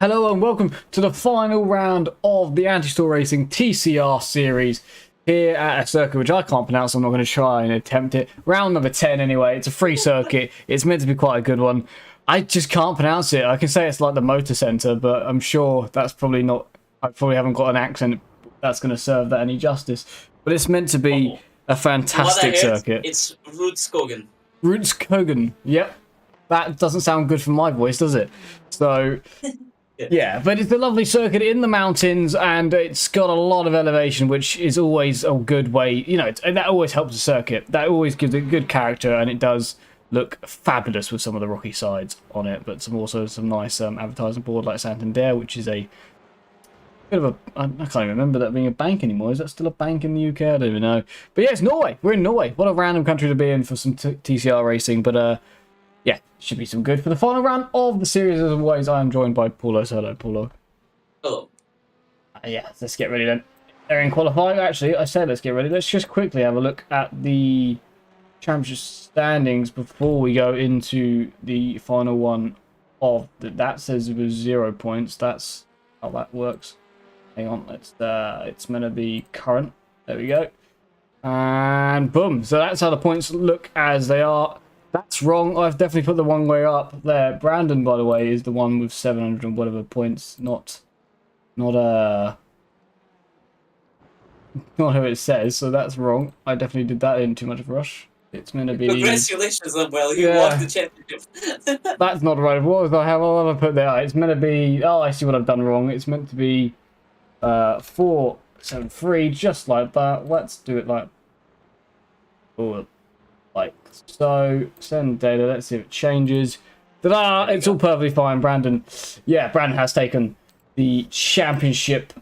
Hello and welcome to the final round of the Anti-Store Racing TCR series here at a circuit which I can't pronounce. I'm not going to try and attempt it. Round number 10 anyway. It's a free circuit. It's meant to be quite a good one. I just can't pronounce it. I can say it's like the Motorsenter, but I'm sure that's probably not... I probably haven't got an accent that's going to serve that any justice. But it's meant to be a fantastic circuit. It's Rudskogen. Rudskogen. Yep. That doesn't sound good from my voice, does it? So... Yeah, but it's a lovely circuit in the mountains, and it's got a lot of elevation, which is always a good way. You know, that always helps a circuit. That always gives it good character, and it does look fabulous with some of the rocky sides on it. But also some nice advertising board like Santander, which is a bit of a... I can't even remember that being a bank anymore. Is that still a bank in the UK? I don't even know. But yeah, it's Norway. We're in Norway. What a random country to be in for some TCR racing, but... yeah, should be some good. For the final round of the series, as always, I am joined by Paulo. So hello, Paulo. Hello. Yeah, let's get ready then. They're in qualifying. Actually, I said let's get ready. Let's just quickly have a look at the championship standings before we go into the final one of... That says it was 0 points. That's how that works. Hang on, it's meant to be current. There we go. And boom. So that's how the points look as they are. That's wrong. I've definitely put the one way up there. Brandon, by the way, is the one with 700 and whatever points, not who it says. So that's wrong. I definitely did that in too much of a rush. It's meant to be... Congratulations, well, you won the championship. That's not right. What have I put there? It's meant to be... Oh, I see what I've done wrong. It's meant to be 473, just like that. Let's do it like... Oh, like so. Send data. Let's see if it changes. Ta-da! It's all perfectly fine. Brandon has taken the championship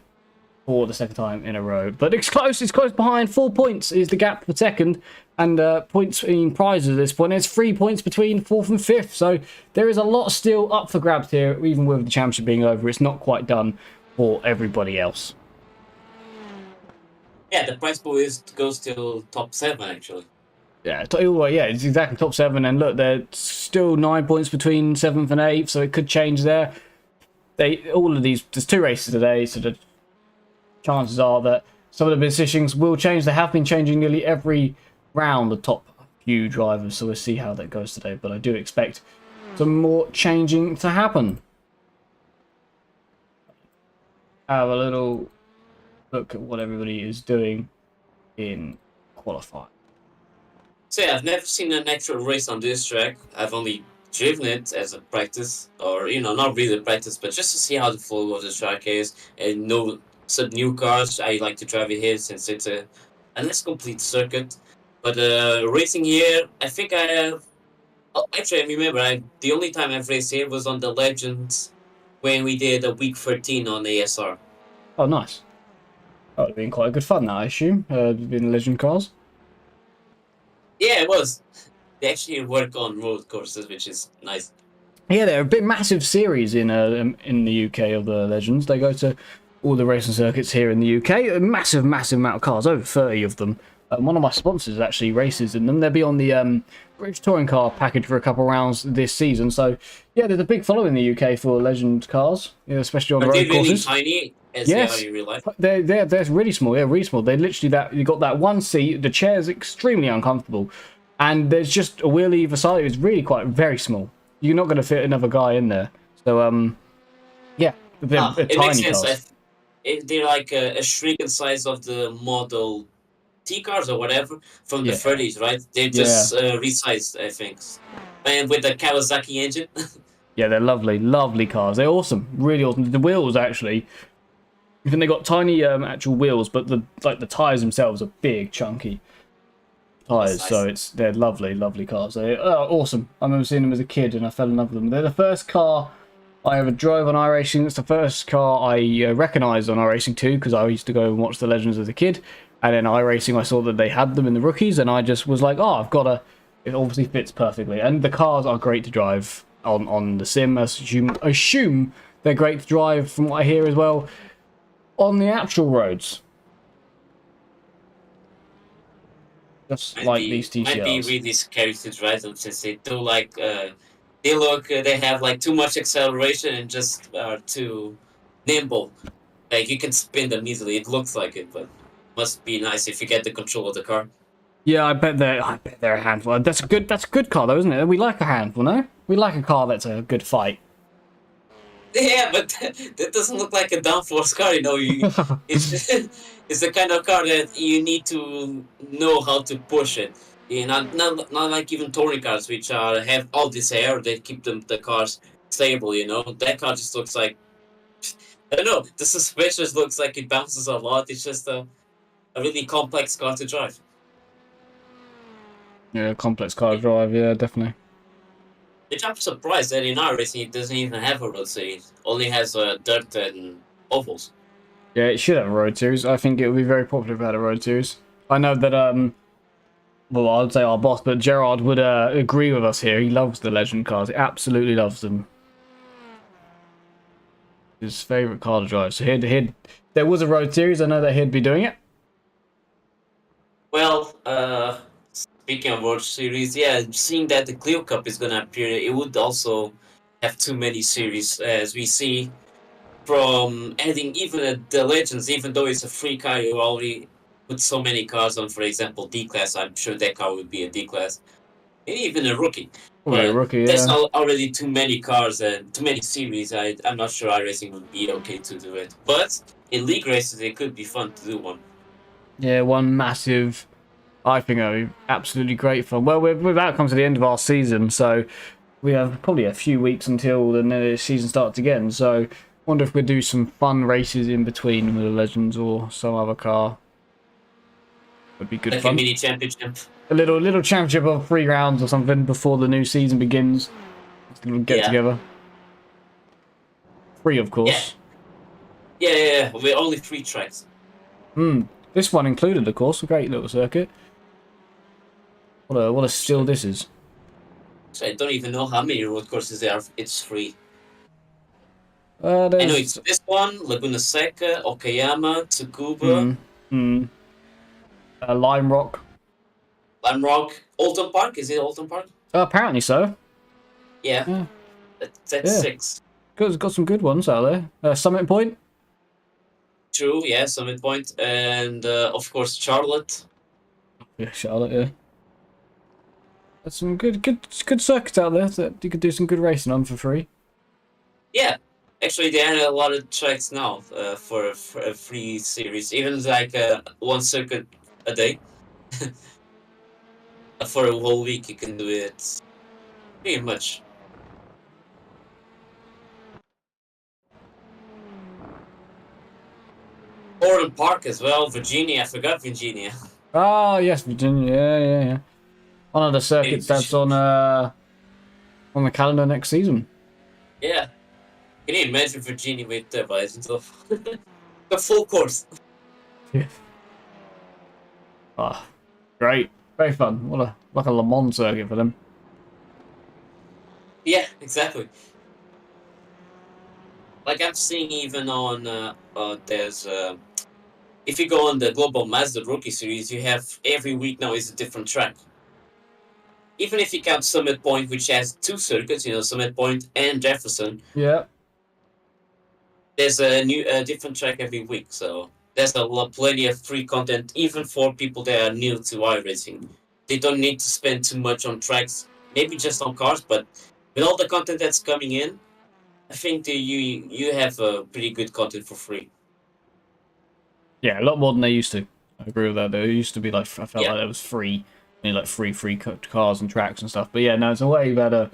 for the second time in a row, but it's close behind. 4 points is the gap for second, and points in prizes at this point. There's 3 points between fourth and fifth, so there is a lot still up for grabs here. Even with the championship being over, it's not quite done for everybody else. Yeah, the prize pool goes till top 7 actually. Yeah, it's exactly top 7, and look, there's still 9 points between 7th and 8th, so it could change there. All of these, there's 2 races today, so the chances are that some of the positions will change. They have been changing nearly every round, the top few drivers, so we'll see how that goes today, but I do expect some more changing to happen. Have a little look at what everybody is doing in qualifying. So yeah, I've never seen an actual race on this track. I've only driven it as a practice, or not really a practice, but just to see how the flow of the track is and know some new cars. I like to drive it here since it's a less complete circuit. But racing here, I think I have... Oh, actually, I remember the only time I've raced here was on the Legends when we did a week 13 on ASR. Oh, nice. That would have been quite a good fun, that, I assume, being Legend cars. Yeah, it was. They actually work on road courses, which is nice. Yeah, they're a bit massive series in the UK of the Legends. They go to all the racing circuits here in the UK. A massive amount of cars, over 30 of them. One of my sponsors actually races in them. They'll be on the British Touring Car package for a couple rounds this season. So yeah, there's a big following in the UK for legend cars, especially on Are the they road really courses. tiny as they are Yes, in real life? they're really small. Yeah, really small. They literally that you got that one seat. The chair's extremely uncomfortable, and there's just a wheel either side. It's really quite very small. You're not going to fit another guy in there. So yeah, they're It makes tiny sense. cars. They're like a shrunken size of the Model T cars or whatever from the Yeah, 30s, right? They're yeah, just resized, I think. And with the Kawasaki engine. yeah. They're lovely, lovely cars. They're awesome, really awesome. The wheels actually, even they got tiny actual wheels, but the tires themselves are big, chunky That's tires. So nice. they're lovely, lovely cars. They're awesome. I remember seeing them as a kid, and I fell in love with them. They're the first car I ever drove on iRacing. It's the first car I recognised on iRacing 2 because I used to go and watch the Legends as a kid. And then iRacing, I saw that they had them in the rookies, and I just was like, oh, I've got a. It obviously fits perfectly, and the cars are great to drive on the sim. I assume they're great to drive, from what I hear as well, on the actual roads, just like these Might be TCRs. really scary to drive them since they do like they have like too much acceleration and just are too nimble. Like you can spin them easily. It looks like it, but must be nice if you get the control of the car. Yeah, I bet they're a handful. That's a good car though, isn't it? We like a handful, no? We like a car that's a good fight. Yeah, but that doesn't look like a downforce car. It's it's the kind of car that you need to know how to push it. Yeah, not like even touring cars, which are have all this air that keep the cars stable. That car just looks like I don't know. The suspension looks like it bounces a lot. It's just a really complex car to drive. Yeah, complex car drive. Yeah, definitely. Which I'm surprised that in our racing it doesn't even have a road series. Only has dirt and ovals. Yeah, it should have a road series. I think it would be very popular if it had a road series. I know that well, I'd say our boss, but Gerard would agree with us here. He loves the legend cars. He absolutely loves them. His favorite car to drive. So there was a road series. I know that he'd be doing it. Well, speaking of World Series, yeah, seeing that the Clio Cup is gonna appear, it would also have too many series, as we see from adding even the Legends, even though it's a free car, you already put so many cars on. For example, D class. I'm sure that car would be a D class, maybe even a rookie. Probably a But rookie, there's yeah. already too many cars and too many series. I'm not sure iRacing would be okay to do it. But in league races, it could be fun to do one. Yeah, one massive. I think that would be absolutely great fun. Well, we're about to come to the end of our season, so we have probably a few weeks until the season starts again. So, wonder if we'll do some fun races in between with the Legends or some other car. Would be good Like a fun. mini championship. A little championship of 3 rounds or something before the new season begins. Just a little get Yeah. together. Free, of Yeah. course. Yeah. We're only 3 tracks. This one included, of course. A great little circuit. What a steal this is. So I don't even know how many road courses there are. It's free. I know There's it's this one, Laguna Seca, Okayama, Tsukuba, hmm, hmm, Lime Rock. Lime Rock, Alton Park. Is it Alton Park? Apparently so. Yeah, Yeah, that's yeah. 6. Got some good ones out there. Summit Point. True, yeah, Summit Point, and of course Charlotte. Yeah, Charlotte. Yeah. There's some good circuits out there that you could do some good racing on for free. Yeah, actually they added a lot of tracks now for a free series, even like one circuit a day. For a whole week you can do it pretty much. Orland Park as well, Virginia. I forgot Virginia. Ah, yes, Virginia. Yeah. One of the Maybe circuits that's on the calendar next season. Yeah. Can you imagine Virginia with the Bison stuff? The full course. Yeah. Ah, great, very fun. What a like a Le Mans circuit for them. Yeah, exactly. Like I'm seeing even on there's if you go on the Global Mazda Rookie Series, you have every week now is a different track. Even if you count Summit Point, which has 2 circuits, Summit Point and Jefferson, Yeah. there's a different track every week. So there's plenty of free content, even for people that are new to iRacing. They don't need to spend too much on tracks, maybe just on cars, but with all the content that's coming in, I think that you have pretty good content for free. Yeah, a lot more than they used to. I agree with that. There used to be like I felt Yeah. like there was free, like free cars and tracks and stuff. But yeah, no, it's a way better,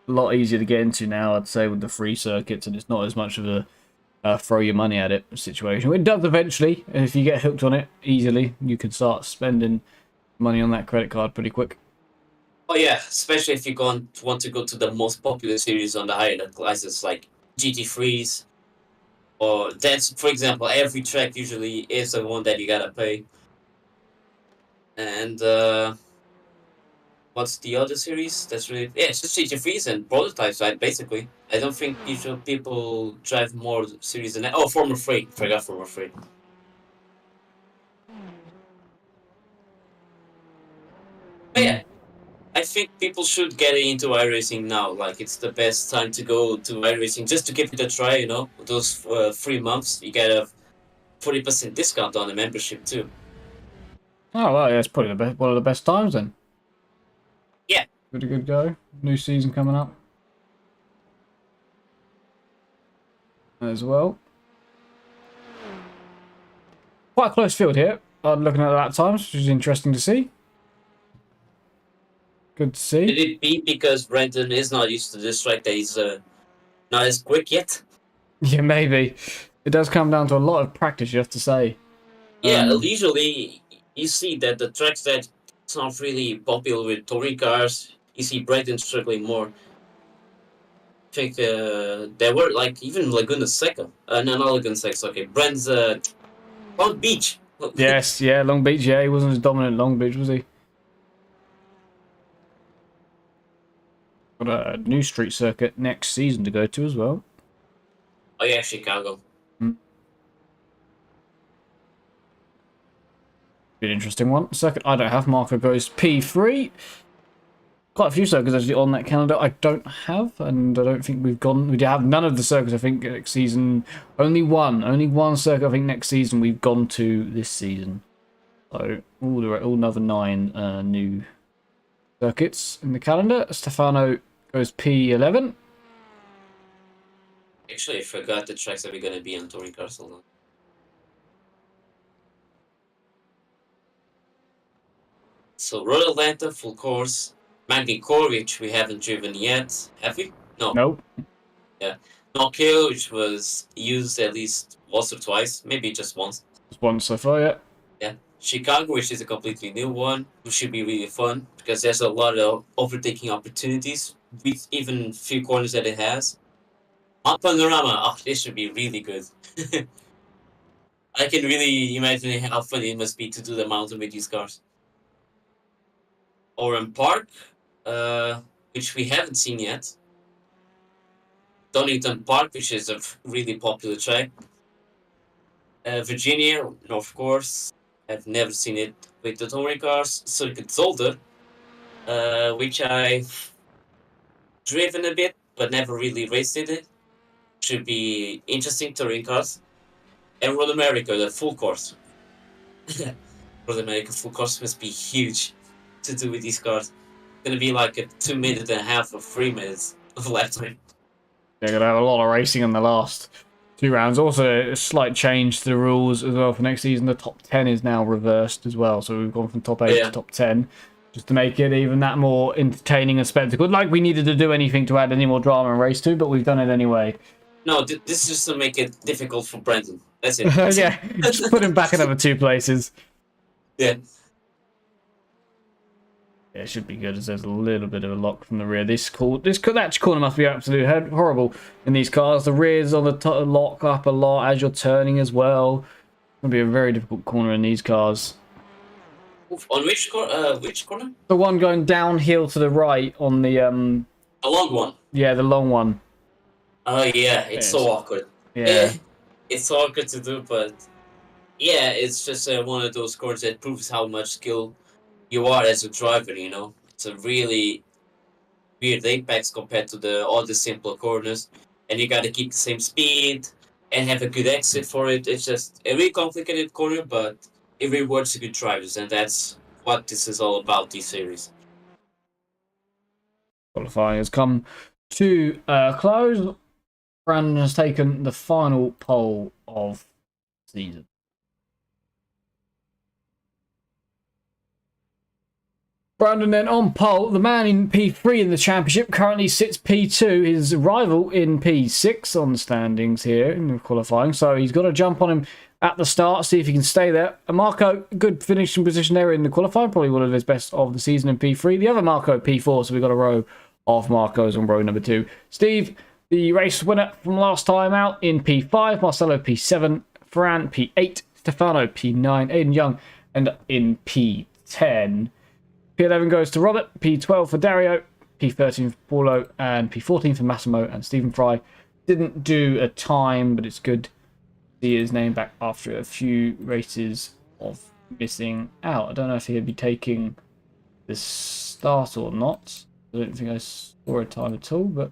a lot easier to get into now. I'd say with the free circuits, and it's not as much of a throw your money at it situation. It does eventually, if you get hooked on it easily, you can start spending money on that credit card pretty quick. Oh yeah, especially if you want to go to the most popular series on the higher classes like GT3s, or that's, for example, every track usually is the one that you gotta pay. And what's the other series? That's really it's just GT3s and prototypes, right? Basically, I don't think people drive more series than that. Oh, Formula 3, forgot Formula 3. But yeah, I think people should get into iRacing now. Like, it's the best time to go to iRacing just to give it a try. Those 3 months, you get a 40% discount on the membership too. Oh well, yeah, it's probably one of the best times then. Yeah. Pretty good go. New season coming up as well. Quite a close field here. I'm looking at the lap times, which is interesting to see. Good to see. Could it be because Brendan is not used to this track that he's not as quick yet? Yeah, maybe. It does come down to a lot of practice, you have to say. Yeah, usually you see that the tracks that it's not really popular with touring cars, you see Brendan struggling more. I think there were like even Laguna Seca. No, not Laguna Seca. Okay, Brand's Long Beach. Yes, yeah, Long Beach, yeah, he wasn't as dominant at Long Beach, was he? Got a new street circuit next season to go to as well. Oh yeah, Chicago. Be an interesting one. Circuit I don't have. Marco goes P3. Quite a few circuits actually on that calendar I don't have, and I don't think we have none of the circuits I think next season. Only one circuit I think next season we've gone to this season. So all another 9 new circuits in the calendar. Stefano goes P11. Actually, I forgot the tracks that we're gonna be on touring cars. Hold on. So Road Atlanta full course, Magny Core, which we haven't driven yet, have we? No. Nope. Yeah. Knock Hill, which was used at least once or twice, maybe just once. Just one so far, yeah. Yeah. Chicago, which is a completely new one, which should be really fun because there's a lot of overtaking opportunities with even few corners that it has. On Panorama, oh, this should be really good. I can really imagine how fun it must be to do the mountain with these cars. Oran Park, which we haven't seen yet. Donington Park, which is a really popular track. Virginia, of course. I've never seen it with the touring cars. Circuit Zolder, which I've driven a bit, but never really raced it. Should be interesting touring cars. And Road America, the full course. Road America full course must be huge to do with these cars. It's gonna be like a 2.5 minutes or 3 minutes of lap time. They're going to have a lot of racing in the last 2 rounds. Also, a slight change to the rules as well for next season. The top 10 is now reversed as well. So we've gone from top 8 to top 10. Just to make it even that more entertaining and spectacle. Like we needed to do anything to add any more drama and race to, but we've done it anyway. No, this is just to make it difficult for Brandon. That's it. Yeah, just put him back another 2 places. Yeah. Yeah, it should be good as there's a little bit of a lock from the rear. That corner must be absolutely horrible in these cars. The rear's on the top, lock up a lot as you're turning as well. It's going to be a very difficult corner in these cars. On which corner? The one going downhill to the right on the A long one. Yeah, the long one. Oh yeah, it's so awkward. Yeah. It's so awkward to do, but yeah, it's just one of those corners that proves how much skill you are as a driver. It's a really weird apex compared to the other simpler corners, and you got to keep the same speed and have a good exit for it. It's just a really complicated corner, but it rewards the good drivers, and that's what this is all about. This series. Qualifying has come to a close. Brandon has taken the final pole of the season. Brandon then on pole. The man in P3 in the championship currently sits P2. His rival in P6 on the standings here in the qualifying. So he's got to jump on him at the start, see if he can stay there. Marco, good finishing position there in the qualifying. Probably one of his best of the season in P3. The other Marco, P4. So we've got a row of Marcos on row number 2. Steve, the race winner from last time out in P5. Marcelo, P7. Ferran, P8. Stefano, P9. Aiden Young, and in P10. P11 goes to Robert, P12 for Dario, P13 for Paulo, and P14 for Massimo. And Stephen Fry didn't do a time, but it's good to see his name back after a few races of missing out. I don't know if he'll be taking the start or not. I don't think I saw a time at all, but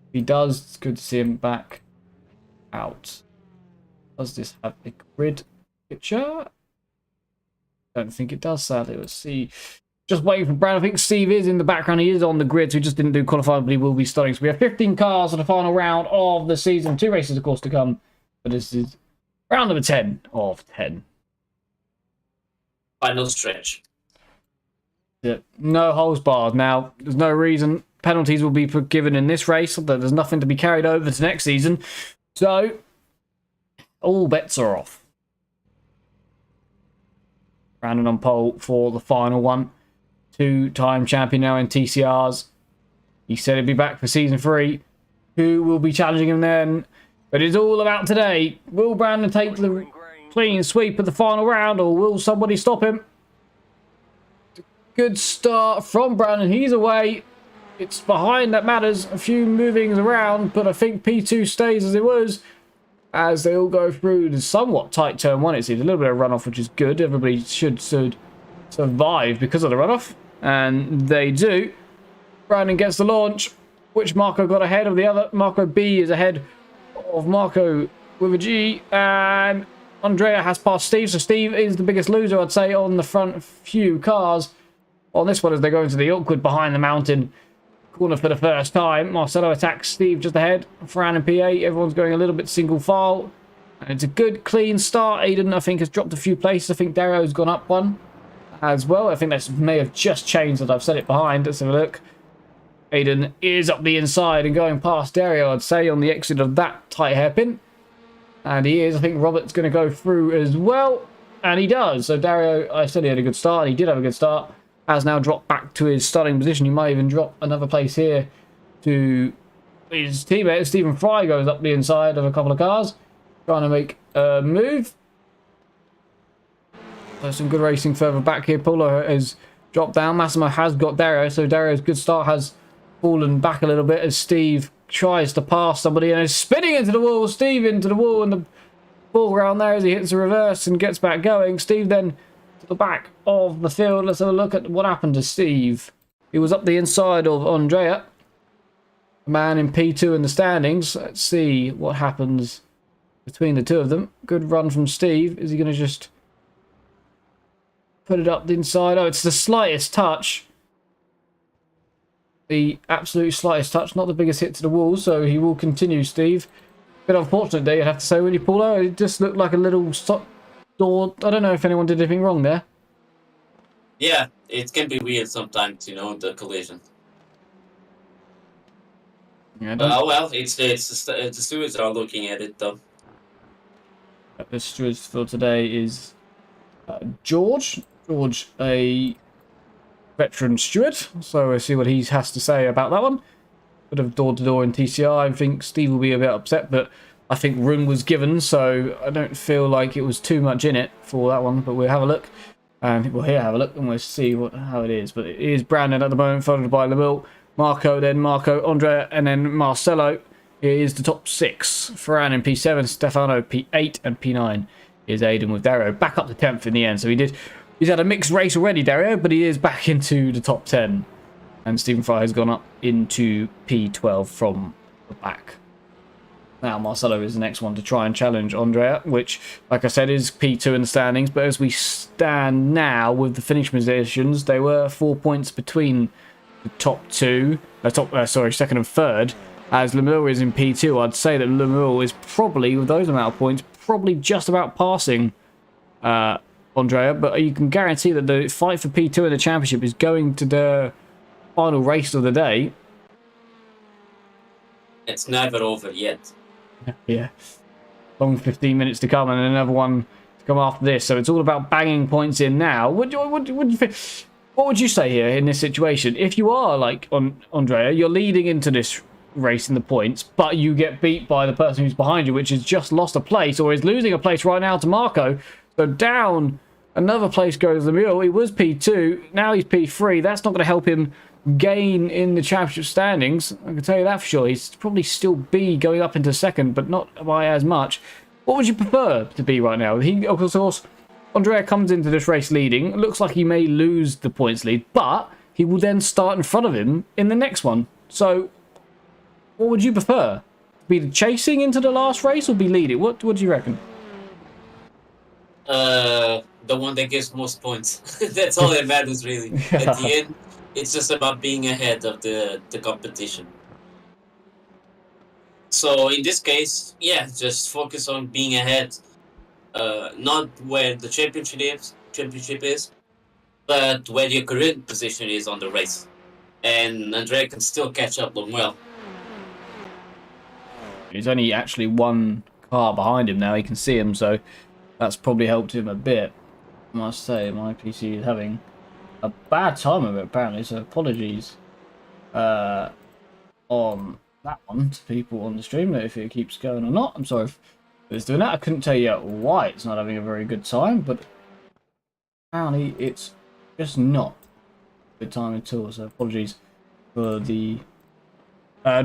if he does, it's good to see him back out. Does this have a grid picture? Don't think it does, sadly. Let's see. Just waiting for Brad. I think Steve is in the background. He is on the grid, so he just didn't do qualifying, but he will be starting. So we have 15 cars for the final round of the season. 2 races, of course, to come. But this is round number 10 of 10. Final stretch. Yeah, no holes barred. Now, there's no reason penalties will be given in this race. There's nothing to be carried over to next season. So, all bets are off. Brandon on pole for the final one. 2-time champion now in TCRs. He said he'd be back for season 3. Who will be challenging him then? But it's all about today. Will Brandon take the clean sweep of the final round, or will somebody stop him? Good start from Brandon. He's away. It's behind that matters. A few movings around, but I think P2 stays as it was as they all go through the somewhat tight turn 1. It's a little bit of runoff, which is good. Everybody should survive because of the runoff, and they do. Brandon gets the launch, which Marco got ahead of the other. Marco B is ahead of Marco with a G, and Andrea has passed Steve, so Steve is the biggest loser, I'd say, on the front few cars on this one as they go into the awkward behind the mountain corner for the first time. Marcelo attacks Steve just ahead. Fran and P8, everyone's going a little bit single file, and it's a good clean start. Aiden, I think, has dropped a few places. I think Dario's gone up one as well. I think that may have just changed that I've set it behind. Let's have a look. Aiden is up the inside and going past Dario, I'd say, on the exit of that tight hairpin. And he is. I think Robert's going to go through as well. And he does. So Dario, I said he had a good start. He did have a good start. Has now dropped back to his starting position. He might even drop another place here to his teammate. Stephen Fry goes up the inside of a couple of cars, trying to make a move. There's some good racing further back here. Paulo has dropped down. Massimo has got Dario. So Dario's good start has fallen back a little bit as Steve tries to pass somebody and is spinning into the wall. Steve into the wall and the ball around there as he hits the reverse and gets back going. Steve then to the back of the field. Let's have a look at what happened to Steve. He was up the inside of Andrea, the man in P2 in the standings. Let's see what happens between the two of them. Good run from Steve. Is he going to just put it up the inside? Oh, it's the slightest touch. The absolute slightest touch, not the biggest hit to the wall, so he will continue, Steve. Bit unfortunate there, you'd have to say, really, Paulo. It just looked like a little door. I don't know if anyone did anything wrong there. Yeah, it can be weird sometimes, the collision. Yeah, well, it's the stewards are looking at it, though. The stewards for today is George. George, a veteran steward, so we'll see what he has to say about that one. Bit of door-to-door in TCR. I think Steve will be a bit upset, but I think room was given, so I don't feel like it was too much in it for that one. But we'll have a look, and we'll have a look, and we'll see how it is. But it is Brandon at the moment, followed by Lamil, Marco, then Marco, Andrea, and then Marcelo. Here is the top 6. Ferran in P7, Stefano P8, and P9 is Aiden with Dario back up to 10th in the end. So he's had a mixed race already, Dario, but he is back into the top 10. And Stephen Fry has gone up into P12 from the back. Now Marcelo is the next one to try and challenge Andrea, which, like I said, is P2 in the standings. But as we stand now with the finish positions, they were 4 points between the top two, second and third. As Lemuel is in P2, I'd say that Lemuel is probably, with those amount of points, probably just about passing Andrea. But you can guarantee that the fight for P2 in the championship is going to the final race of the day. It's never over yet. Yeah. Long 15 minutes to come and another one to come after this. So it's all about banging points in now. What would you say here in this situation? If you are like Andrea, you're leading into this race in the points, but you get beat by the person who's behind you, which has just lost a place or is losing a place right now to Marco. So down another place goes the mule. He was P2, now he's P3. That's not going to help him gain in the championship standings. I can tell you that for sure. He's probably still B going up into second, but not by as much. What would you prefer to be right now? Of course, Andrea comes into this race leading. It looks like he may lose the points lead, but he will then start in front of him in the next one. So, what would you prefer? Be the chasing into the last race or be leading? What do you reckon? The one that gives most points. That's all that matters, really. At the end, it's just about being ahead of the competition. So in this case, yeah, just focus on being ahead. Not where the championship is, but where your current position is on the race. And Andrea can still catch up well. He's only actually one car behind him now. He can see him, so that's probably helped him a bit. I must say, my PC is having a bad time of it, apparently, so apologies on that one to people on the stream, if it keeps going or not. I'm sorry if it's doing that. I couldn't tell you why it's not having a very good time, but apparently it's just not a good time at all, so apologies for the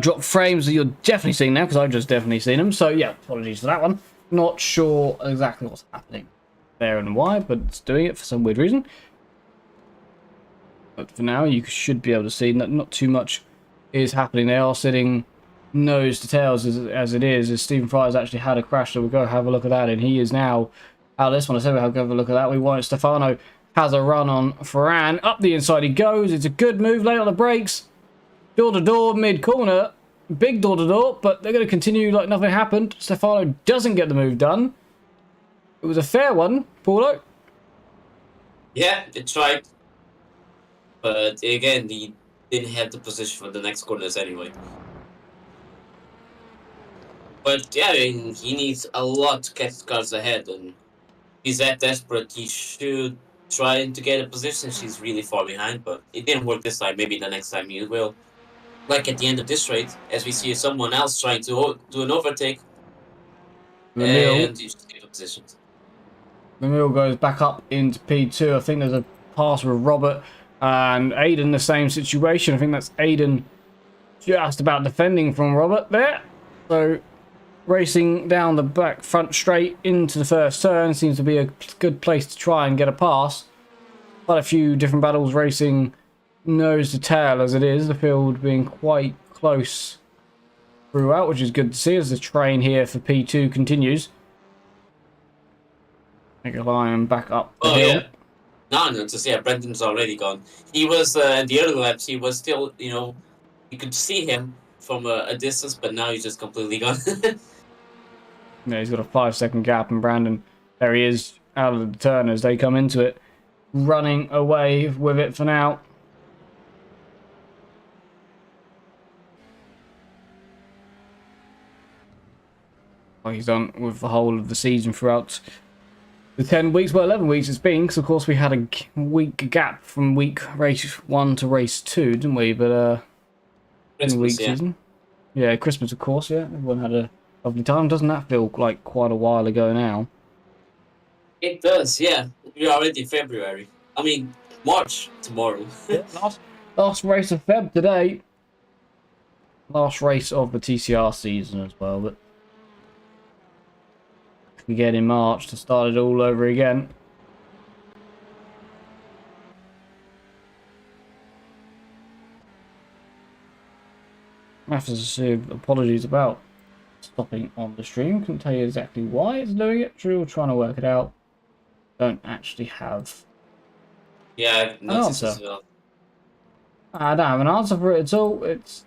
drop frames that you're definitely seeing now, because I've just definitely seen them, so yeah, apologies for that one. Not sure exactly what's happening there and why, but it's doing it for some weird reason. But for now, you should be able to see that not too much is happening. They are sitting nose to tails as it is. As Stephen Fry has actually had a crash, so we'll go have a look at that. And he is now out of this one. I said we'll have a look at that. We want Stefano has a run on Ferran. Up the inside he goes. It's a good move. Late on the brakes. Door to door, mid corner. Big door to door, but they're going to continue like nothing happened. Stefano doesn't get the move done. It was a fair one, Paulo. Yeah, they tried. But again, he didn't have the position for the next corners anyway. But yeah, I mean, he needs a lot to catch cars ahead, and he's that desperate. He should try to get a position. She's really far behind, but it didn't work this time. Maybe the next time he will. Like at the end of this race, as we see someone else trying to do an overtake, and you just get a position. Lemuel goes back up into P2. I think there's a pass with Robert and Aiden, the same situation. I think that's Aiden just about defending from Robert there. So racing down the back front straight into the first turn seems to be a good place to try and get a pass. Quite a few different battles racing nose to tail as it is. The field being quite close throughout, which is good to see as the train here for P2 continues. Make a line back up the hill. Yeah. No, just yeah, Brendan's already gone. He was in the early laps. He was still, you could see him from a distance, but now he's just completely gone. Yeah, he's got a 5-second gap, and Brandon, there he is out of the turn as they come into it, running away with it for now. Like he's done with the whole of the season throughout the 10 weeks, well 11 weeks it's been, because of course we had a week gap from race 1 to race 2, didn't we? But Christmas, season. Yeah, Christmas of course, yeah. Everyone had a lovely time. Doesn't that feel like quite a while ago now? It does, yeah. We're already in February. I mean, March tomorrow. Yeah, last race of Feb today. Last race of the TCR season as well, but again in March to start it all over again. I have to say apologies about stopping on the stream. Couldn't tell you exactly why it's doing it. Still trying to work it out. Don't actually have I've an noticed answer. as well. I don't have an answer for it at all. It's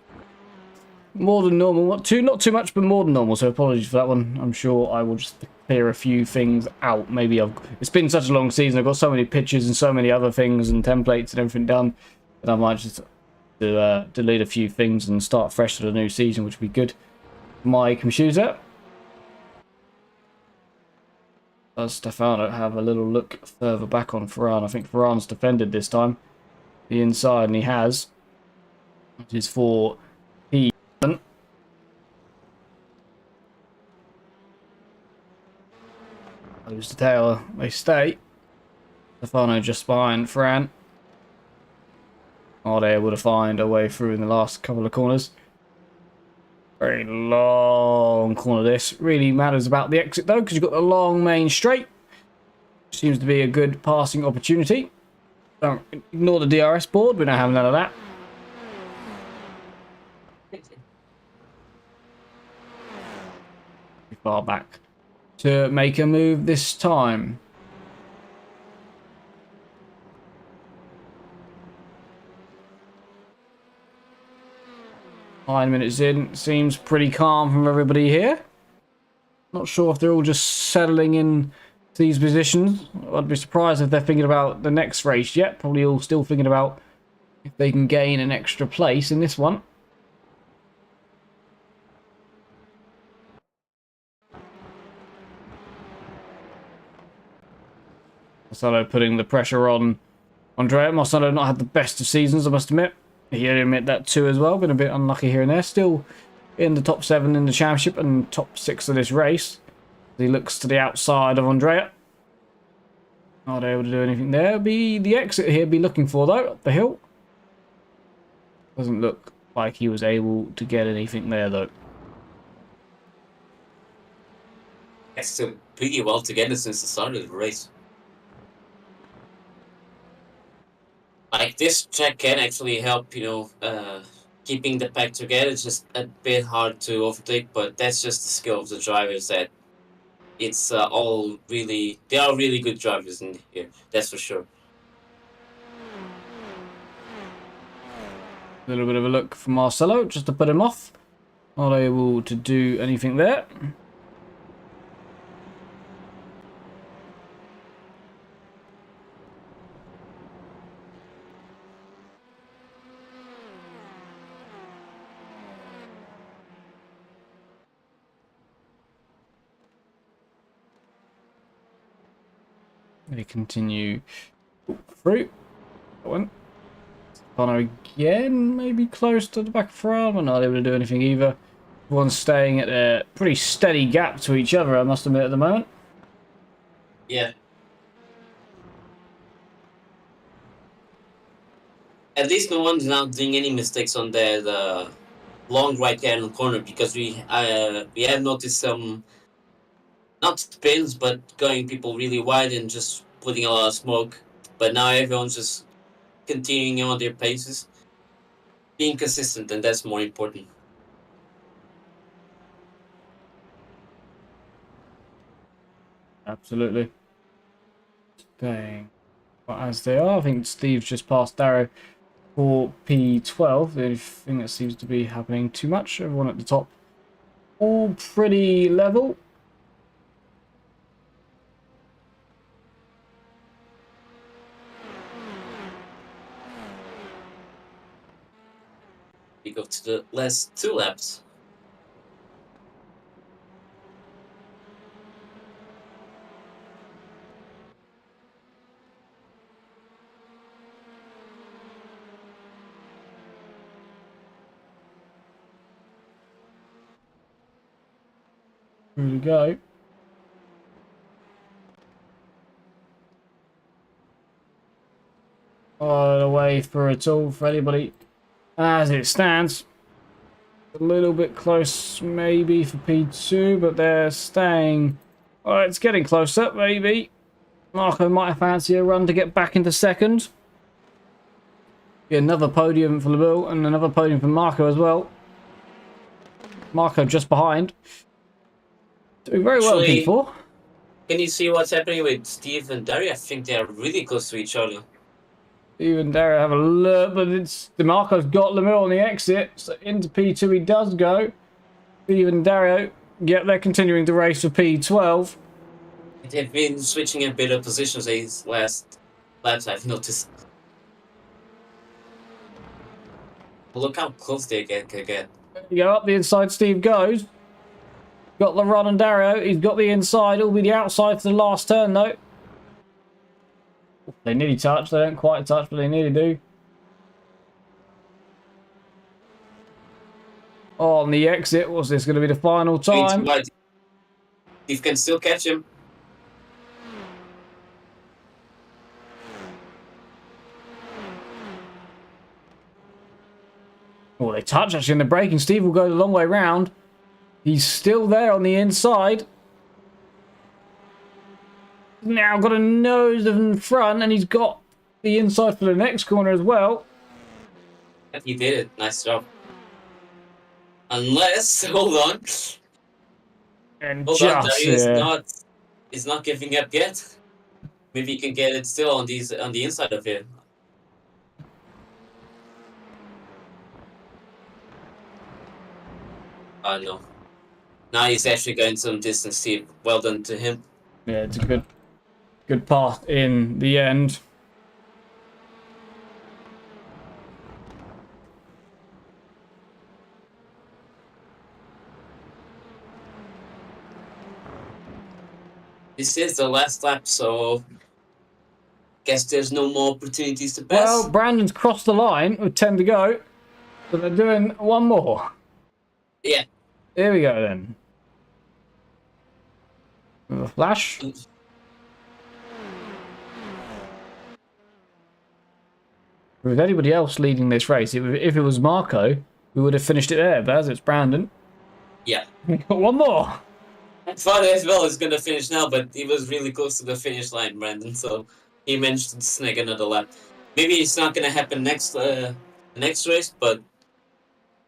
more than normal. Not too much, but more than normal. So apologies for that one. I'm sure I will just clear a few things out. Maybe it's been such a long season. I've got so many pictures and so many other things and templates and everything done that I might just delete a few things and start fresh for the new season, which would be good. My computer. Does Stefano have a little look further back on Ferran? I think Ferran's defended this time. The inside, and he has. It is for P. Close the tail. They stay. Stefano just behind Ferran. Are they able to find a way through in the last couple of corners? Very long corner this. Really matters about the exit though, because you've got the long main straight. Seems to be a good passing opportunity. Don't ignore the DRS board. We don't have none of that. Too far back to make a move this time. Nine minutes in, seems pretty calm from everybody here. Not sure if they're all just settling in to these positions. I'd be surprised if they're thinking about the next race yet. Probably all still thinking about if they can gain an extra place in this one. Marcelo putting the pressure on Andrea. Marcelo not had the best of seasons, I must admit. He admit that too as well. Been a bit unlucky here and there. Still in the top 7 in the championship and top 6 of this race. He looks to the outside of Andrea. Not able to do anything there. Be the exit here be looking for though, up the hill. Doesn't look like he was able to get anything there though. It's still pretty well together since the start of the race. Like, this track can actually help, keeping the pack together. It's just a bit hard to overtake, but that's just the skill of the drivers. That it's all really, they are really good drivers in here. That's for sure. A little bit of a look for Marcelo just to put him off. Not able to do anything there. They continue through. That one. Stefano again, maybe close to the back of Ferran. We're not able to do anything either. Everyone's staying at a pretty steady gap to each other, I must admit, at the moment. Yeah. At least no one's now doing any mistakes on that long right-hand corner, because we have noticed some, not spins, but going people really wide and just putting a lot of smoke. But now everyone's just continuing on their paces, being consistent, and that's more important. Absolutely. Staying as they are. I think Steve's just passed Darrow for P12. The only thing that seems to be happening too much. Everyone at the top all pretty level. We go to the last 2 laps. Here we go. All the way for it all for anybody as it stands. A little bit close maybe for P2, but they're staying Alright, it's getting closer, maybe. Marco might fancy a run to get back into second. Be another podium for LeBeau and another podium for Marco as well. Marco just behind. Doing very well at P4. Can you see what's happening with Steve and Dario? I think they are really close to each other. Steve and Dario have a look, but it's DeMarco's got LeMille on the exit, so into P2 he does go. Steve and Dario, yep, they're continuing to race for P12. They've been switching a bit of positions these last laps, I've noticed. Look how close they can get. You go up the inside, Steve goes. Got LeRon and Dario. He's got the inside. It'll be the outside for the last turn, though. They nearly touch. They don't quite touch, but they nearly do. Oh, on the exit, what's this going to be the final time? Steve can still catch him. Oh, they touch actually in the braking. Steve will go the long way round. He's still there on the inside. Now got a nose in front, and he's got the inside for the next corner as well. He did it. Nice job. Unless, hold on. And Hold just, on, Dario is not giving up yet. Maybe he can get it still on the inside of it. Oh no. Now he's actually going some distance, Steve. Well done to him. Yeah, it's a good path in the end. This is the last lap, so guess there's no more opportunities to pass. Well, Brandon's crossed the line with 10 to go, so they're doing one more. Yeah. Here we go then. With a flash. With anybody else leading this race, if it was Marco, we would have finished it there, but as it's Brandon. Yeah. We got one more. I thought as well is going to finish now, but he was really close to the finish line, Brandon, so he managed to snag another lap. Maybe it's not going to happen next race, but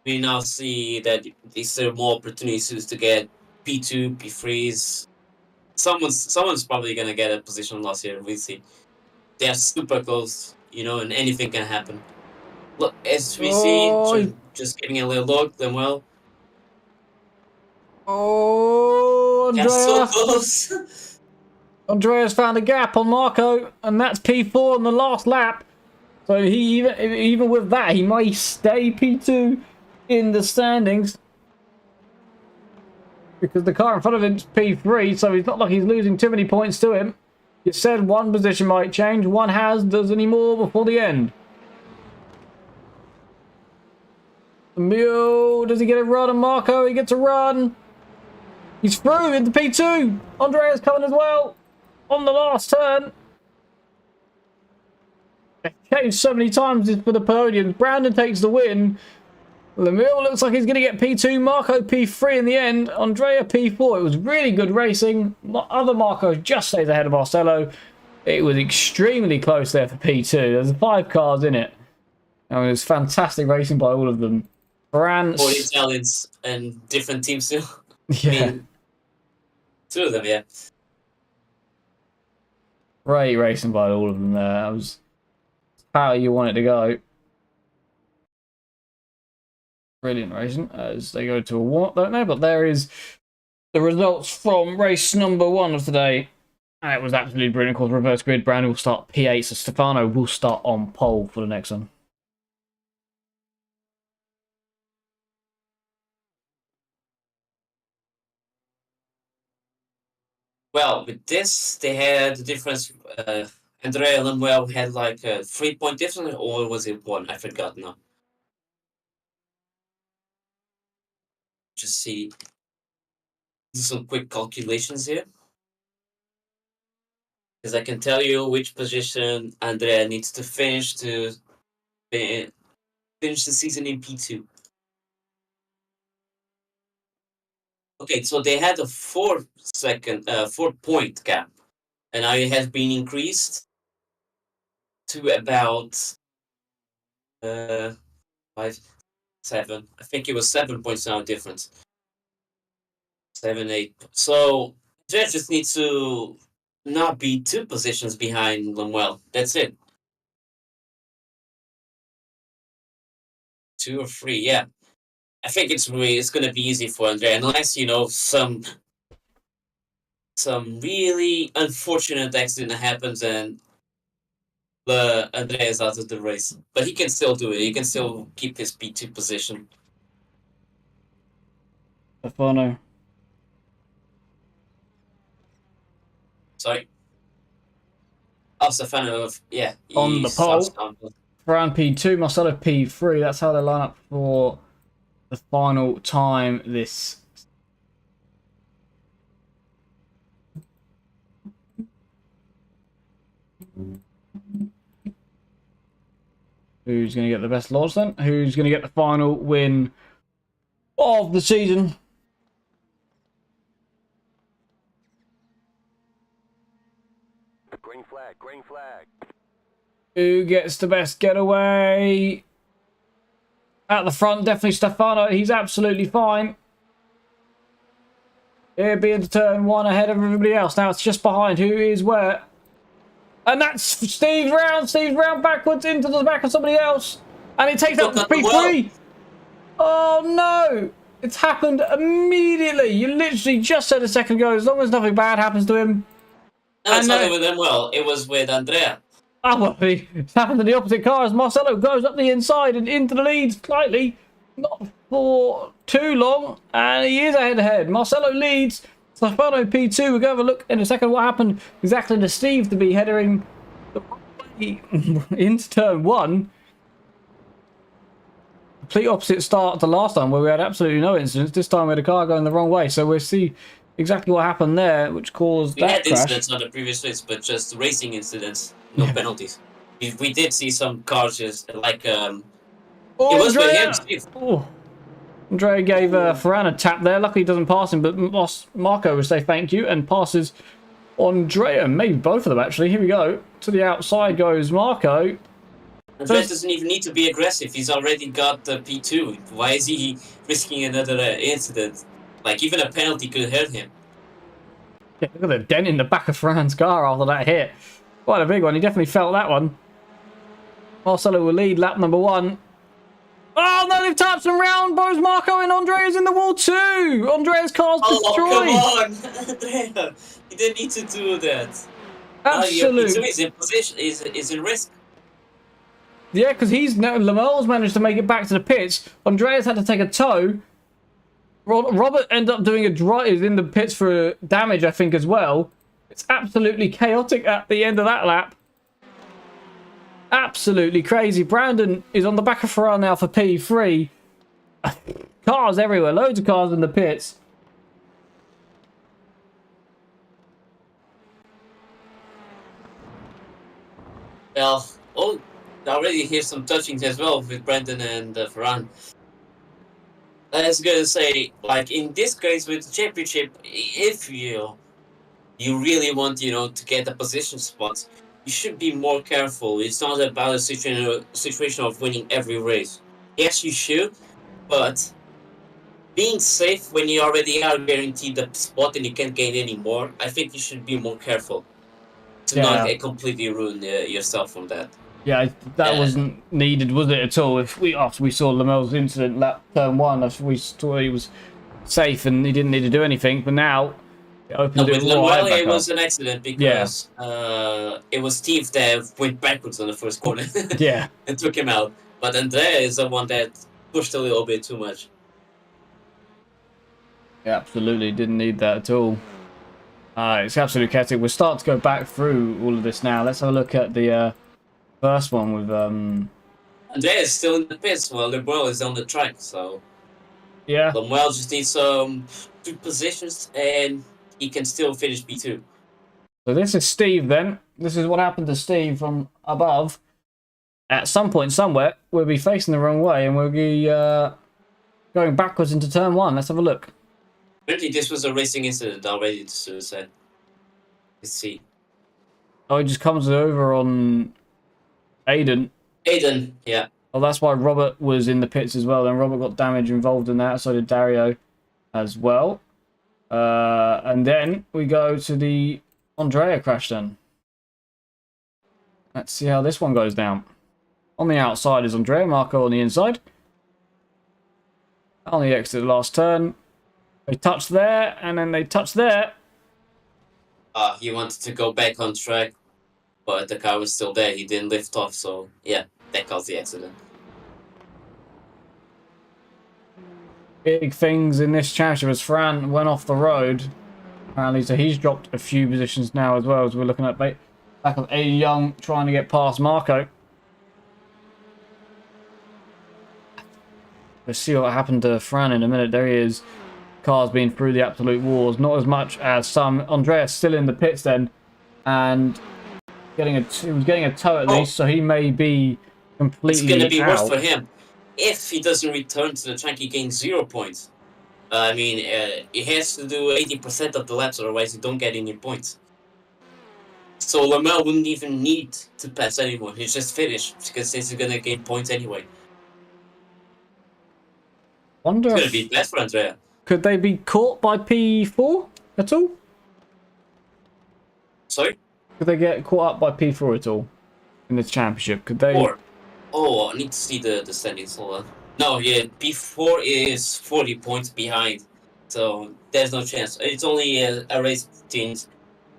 we now see that these are more opportunities to get P2, P3s. Someone's probably going to get a position loss here, we'll see. They're super close, you know, and anything can happen. Look, as we see, just giving a little look, then well. Oh, Andrea. They're so close. Andrea's found a gap on Marco, and that's P4 in the last lap. So he even with that, he might stay P2 in the standings. Because the car in front of him is P3, so it's not like he's losing too many points to him. You said one position might change, one has. Does any more before the end? Mule, does he get a run on Marco? He gets a run. He's through into P2. Andrea's coming as well on the last turn. They've changed so many times for the podiums. Brandon takes the win. Lemille looks like he's going to get P2. Marco P3 in the end. Andrea P4. It was really good racing. Other Marco just stays ahead of Marcelo. It was extremely close there for P2. There's 5 cars in it. And it was fantastic racing by all of them. France. 4 Italians and different teams too. Yeah. I mean, 2 of them, yeah. Great racing by all of them there. That was how you want it to go. Brilliant racing as they go to a what, don't they? But there is the results from race number 1 of today. And it was absolutely brilliant. Of course, reverse grid. Brandon will start P8, so Stefano will start on pole for the next one. Well, with this, they had the difference. Andrea and Lemuel had like a 3-point difference, or was it 1? I forgot now. Just see. Do some quick calculations here. Because I can tell you which position Andrea needs to finish to finish the season in P2. Okay, so they had a 4-point gap, and now it has been increased to about 5, 7. I think it was 7 points now difference. 7, 8. So Jet just needs to not be 2 positions behind Lamuel. That's it. 2 or 3, yeah. I think it's going to be easy for Andre, unless some really unfortunate accident happens and Andre is out of the race. But he can still do it. He can still keep his P2 position. Stefano. Sorry. Oh, Stefano, yeah. On the pole. Ferran P2, Marcelo P3. That's how they line up for the final time this. Who's going to get the best launch then? Who's going to get the final win of the season? Green flag, green flag. Who gets the best getaway? At the front, definitely Stefano. He's absolutely fine. He'll be into turn 1 ahead of everybody else. Now it's just behind. Who is where? And that's Steve's round. Steve's round backwards into the back of somebody else. And it takes out the P3. Oh no. It's happened immediately. You literally just said a second ago, as long as nothing bad happens to him. No, it's not with him. Well, it was with Andrea. Oh, well, it's happened to the opposite car as Marcelo goes up the inside and into the lead slightly. Not for too long. And he is ahead. Marcelo leads. Stefano P2. We're going to have a look in a second what happened exactly to Steve to be heading into turn 1. Complete opposite start to last time where we had absolutely no incidents. This time we had a car going the wrong way. So we'll see exactly what happened there, which caused that crash. We had incidents on the previous race, but just racing incidents. No penalties. We did see some cars just like it was with him, Steve. Oh. Andrea gave Ferran a tap there. Luckily he doesn't pass him, but Marco will say thank you and passes Andrea. Maybe both of them actually. Here we go. To the outside goes Marco. Andrea doesn't even need to be aggressive. He's already got the P2. Why is he risking another incident? Like even a penalty could hurt him. Yeah, look at the dent in the back of Ferran's car after that hit. Quite a big one. He definitely felt that one. Marcelo will lead lap number 1. Oh no, they've tapped him round. Both Marco and Andrea's in the wall too. Andrea's car's destroyed. Oh, come on, Andrea. You didn't need to do that. Absolutely. He's in position, is in risk. Yeah, because Lamel's managed to make it back to the pits. Andrea's had to take a tow. Robert ended up doing a drive. Is in the pits for damage, I think, as well. It's absolutely chaotic at the end of that lap. Absolutely crazy. Brandon is on the back of Ferran now for P3. Cars everywhere. Loads of cars in the pits. Well, I already hear some touchings as well with Brandon and Ferran. I was gonna say, like in this case with the championship, if you really want, to get a position spot, you should be more careful. It's not about a situation of winning every race. Yes, you should, but being safe when you already are guaranteed the spot and you can't gain any more, I think you should be more careful to not completely ruin yourself from that. Yeah, that wasn't needed, was it, at all? After we saw Lamel's incident lap turn 1, we thought he was safe and he didn't need to do anything, but now it opened it right back up. It was an accident because it was Steve that went backwards on the first corner. Yeah. And took him out. But Andrea is the one that pushed a little bit too much. Yeah, absolutely. Didn't need that at all. It's absolutely chaotic. We'll start to go back through all of this now. Let's have a look at the first one with... Andrea is still in the pits while Lemuel is on the track, so... Yeah. Lemuel just needs some 2 positions and he can still finish P2. So this is Steve then. This is what happened to Steve from above. At some point somewhere, we'll be facing the wrong way and we'll be going backwards into turn 1. Let's have a look. Apparently, this was a racing incident already. To suicide. Let's see. Oh, it just comes over on Aiden. Aiden, yeah. Oh, that's why Robert was in the pits as well. Then Robert got damage involved in that. So did Dario as well. And then we go to the Andrea crash then. Let's see how this one goes down. On the outside is Andrea, Marco on the inside. On the exit, last turn. They touch there, and then they touch there. He wanted to go back on track, but the car was still there. He didn't lift off, so yeah, that caused the accident. Big things in this championship as Fran went off the road. Apparently, so he's dropped a few positions now as well, as we're looking at back of Aiden Young trying to get past Marco. Let's see what happened to Fran in a minute. There he is. Cars being through the absolute wars. Not as much as some. Andreas still in the pits then. And he was getting a tow at least, so he may be completely It's going to be out. worse for him. If he doesn't return to the track, he gains 0 points. I mean, he has to do 80% of the laps, otherwise he don't get any points. So Lamel wouldn't even need to pass anymore. He's just finished, because he's going to gain points anyway. Wonder It's if, going to be bad for Andrea. could they be caught by P4 at all? Sorry? Could they get caught up by P4 at all in this championship? Could they? Or, oh, I need to see the standings. Hold on. No, yeah, P4 is 40 points behind. So there's no chance. It's only a race between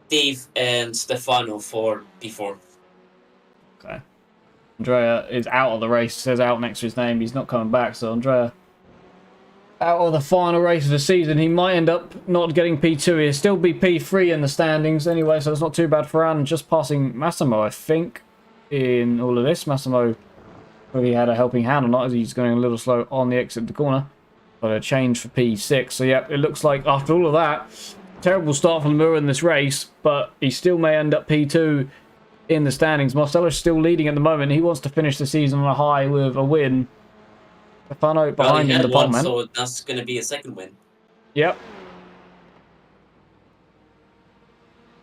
Steve and Stefano for P4. Okay. Andrea is out of the race. It says out next to his name. He's not coming back. So Andrea out of the final race of the season. He might end up not getting P2. He'll still be P3 in the standings anyway. So it's not too bad for Anne. Just passing Massimo, I think, in all of this. Massimo, whether he had a helping hand or not, as he's going a little slow on the exit of the corner. But a change for P6. So yeah, it looks like after all of that, terrible start for Lemur in this race, but he still may end up P2 in the standings. Marcelo's still leading at the moment. He wants to finish the season on a high with a win. Stefano behind him, the one, man. so that's going to be a second win. Yep.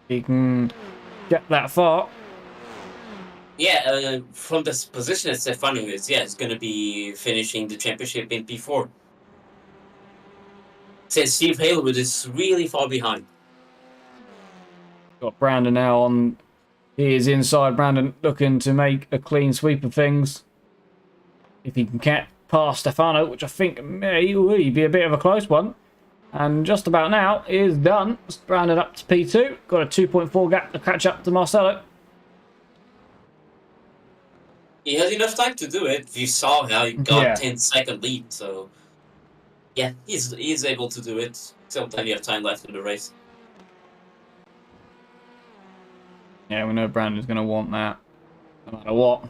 He can get that far. Yeah, from this position that Stefano is, yeah, it's going to be finishing the championship in P4. Since Steve Haywood is really far behind. Got Brandon now on. He is inside. Brandon looking to make a clean sweep of things. If he can get past Stefano, which I think may be a bit of a close one. And just about now is done. Brandon up to P2. Got a 2.4 gap to catch up to Marcelo. He has enough time to do it. You saw how he got 10-second lead, so yeah, he's able to do it. Still plenty of time left in the race. Yeah, we know Brandon's going to want that, no matter what.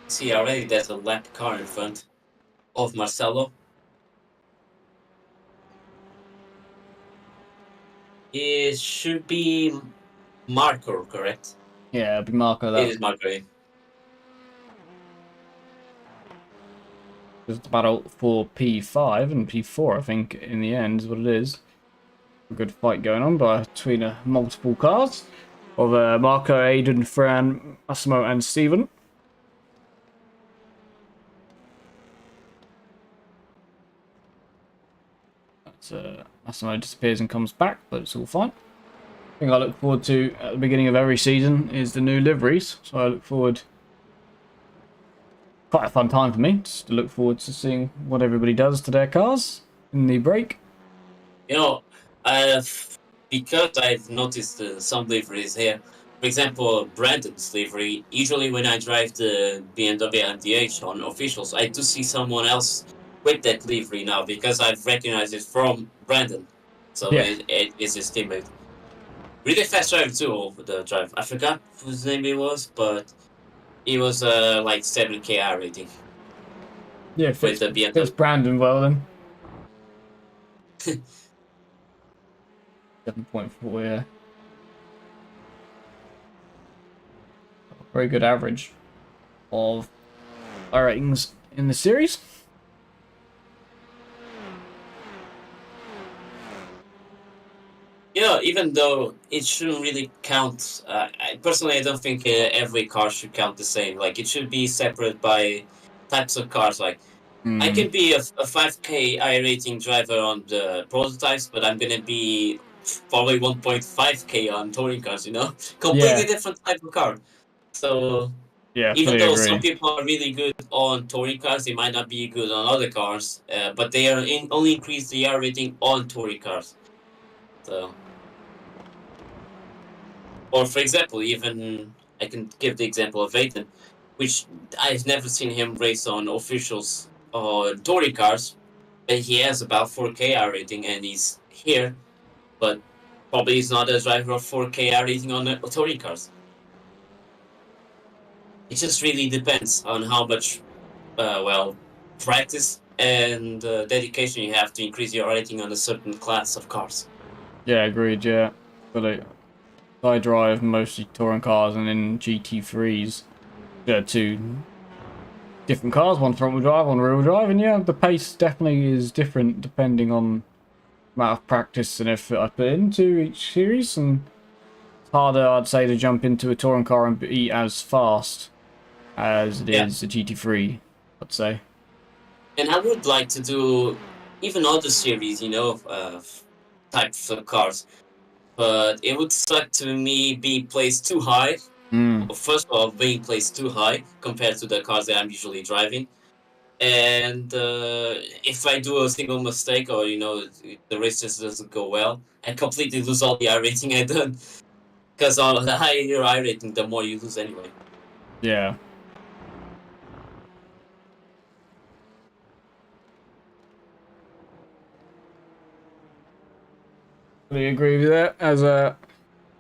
See, already there's a lap car in front of Marcelo. It should be Marco, correct? Yeah, it'll be Marco. It is Marco. It's the battle for P5 and P4, I think, in the end, is what it is. A good fight going on between multiple cars of Marco, Aiden, Fran, Massimo, and Steven. Massimo disappears and comes back, but it's all fine. The thing I look forward to at the beginning of every season is the new liveries, so I look forward. Quite a fun time for me, just to look forward to seeing what everybody does to their cars in the break. You know, because I've noticed some liveries here, For example, Brandon's livery. Usually, when I drive the BMW MDH on officials, I do see someone else with that livery now because I've recognized it from Brandon. So Yeah. it is his teammate. Really fast driver too over the drive. I forgot whose name it was, but he was like 7K R rating Yeah, with fits the fits BMW. Brandon well then. 7.4, yeah. Very good average of our ratings in the series. Yeah, even though it shouldn't really count. Personally, I don't think every car should count the same. Like it should be separate by types of cars. Like I Hmm. can be a 5K I rating driver on the prototypes, but I'm gonna be probably 1.5K on touring cars. You know, completely Yeah, different type of car. So yeah, even fully though some agree. people are really good on touring cars, they might not be good on other cars. But they are only increase the R rating on touring cars. So. Or for example, even I can give the example of Aiden, which I've never seen him race on officials or Tory cars, and he has about 4K R rating, and he's here, but probably he's not a driver of 4K R rating on the Tory cars. It just really depends on how much, practice and dedication you have to increase your rating on a certain class of cars. Yeah, agreed, yeah. But I drive mostly touring cars and in GT3s. Yeah, two different cars, one front wheel drive, one rear wheel drive, and yeah, the pace definitely is different depending on amount of practice and effort I put into each series, and it's harder, I'd say, to jump into a touring car and be as fast as it Yeah, is a GT3, I'd say. and I would like to do even other series, types of cars. But it would suck to me be placed too high. Mm. First of all, being placed too high compared to the cars that I'm usually driving. And if I do a single mistake or, the race just doesn't go well, I completely lose all the I rating I done. Because the higher your I rating, the more you lose anyway. Yeah. I agree with that. As a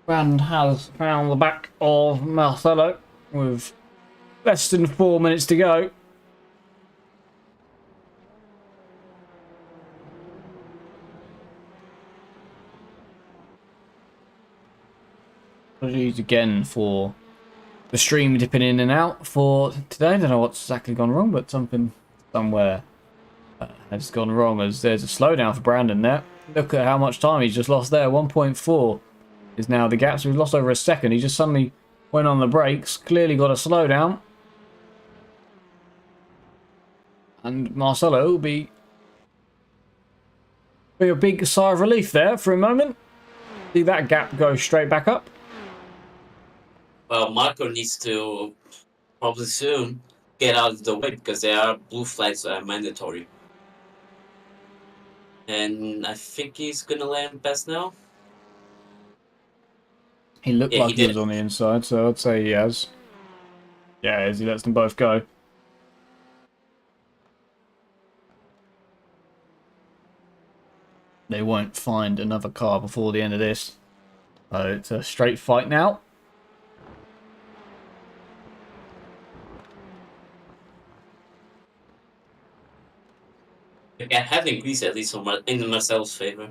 Brand has found the back of Marcelo with less than 4 minutes to go. Apologies again for the stream dipping in and out for today. I don't know what's exactly gone wrong, but something somewhere has gone wrong as there's a slowdown for Brandon there. Look at how much time he's just lost there. 1.4 is now the gap, so he's lost over a second. He just suddenly went on the brakes, clearly got a slowdown. And Marcelo will be a big sigh of relief there for a moment. See that gap go straight back up. Well, Marco needs to probably soon get out of the way because there are blue flags that are mandatory. And I think he's gonna land best now. He looked Yeah, he like he did. was on the inside, so I'd say he has. Yeah, as he lets them both go. They won't find another car before the end of this. It's a straight fight now. I have increased at least in Marcel's favor.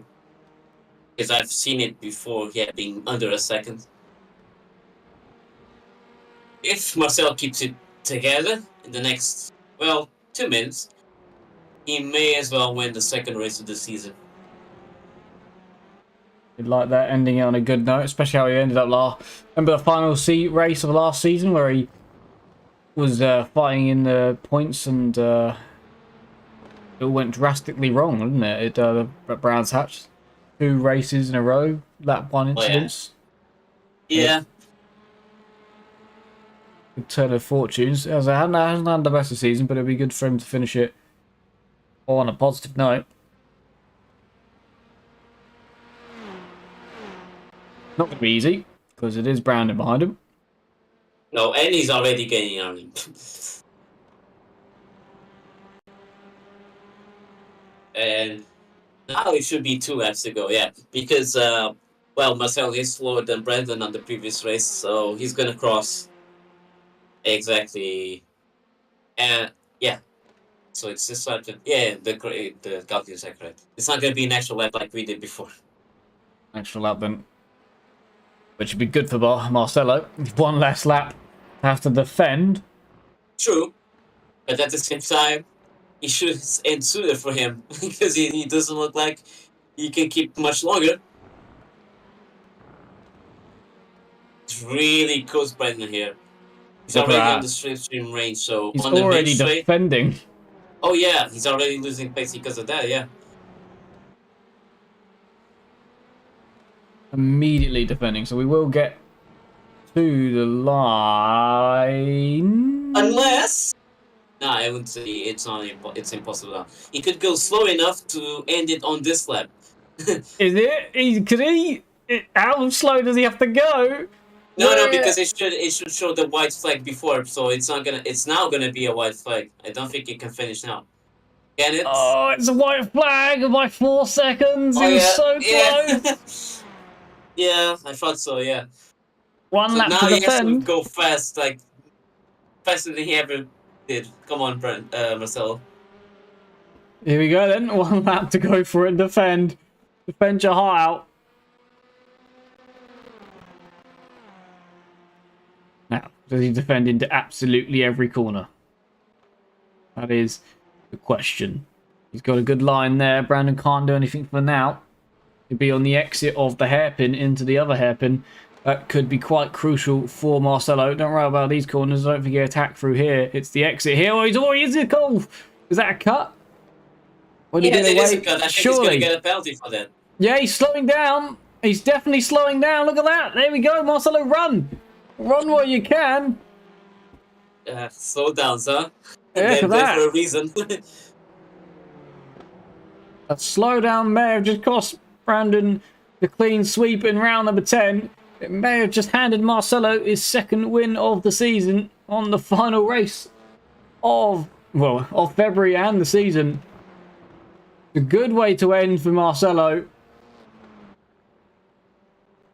Because I've seen it before, yeah, being under a second. If Marcel keeps it together in the next, 2 minutes, he may as well win the second race of the season. He'd like that, ending it on a good note, especially how he ended up last. Remember the final race of last season where he was fighting in the points and it all went drastically wrong, didn't it? At Brands Hatch. 2 races in a row, that one Oh, yeah. incident. Yeah. Good turn of fortunes. As I hasn't had the best of the season, but it'll be good for him to finish it on a positive note. Not going to be easy. because it is Brandon behind him. No, and he's already gaining on him. And now it should be 2 laps to go, yeah. Because, well, Marcel is slower than Brandon on the previous race, so he's going to cross exactly. And, yeah. So it's just like, yeah, the calculus are correct. It's not going to be an extra lap like we did before. Extra lap then. Which would be good for Marcelo. One less lap to have to defend. True. But at the same time, it should end sooner for him because he doesn't look like he can keep much longer. It's really close Brandon here. He's already on the slipstream range, so he's on the already defending. Oh yeah, he's already losing pace because of that, yeah. Immediately defending, so we will get to the line. Unless... Nah, I wouldn't say it's impossible now. He could go slow enough to end it on this lap. Is it? How slow does he have to go? No, because it should show the white flag before, so it's now gonna be a white flag. I don't think it can finish now. Can it? Oh, it's a white flag by 4 seconds. Oh, it was so close. Yeah. Yeah, I thought so. Yeah. One lap now to he has to defend. go fast, like faster than he ever did. Come on, Marcelo. Here we go then. One lap to go for it and defend. Defend your heart out. Now, does he defend into absolutely every corner? That is the question. He's got a good line there. Brandon can't do anything for now. He'll be on the exit of the hairpin into the other hairpin. That could be quite crucial for Marcelo. Don't worry about these corners. Don't forget attack through here. It's the exit here. Oh, is it goal? Is that a cut? Yeah, it is a cut. I think he's going to get a penalty for that. Yeah, he's slowing down. He's definitely slowing down. Look at that. There we go. Marcelo, run. Run while you can. Slow down, sir. Yeah, There's for a reason. A slowdown may have just cost Brandon the clean sweep in round number 10. It may have just handed Marcelo his second win of the season on the final race of February and the season. A good way to end for Marcelo.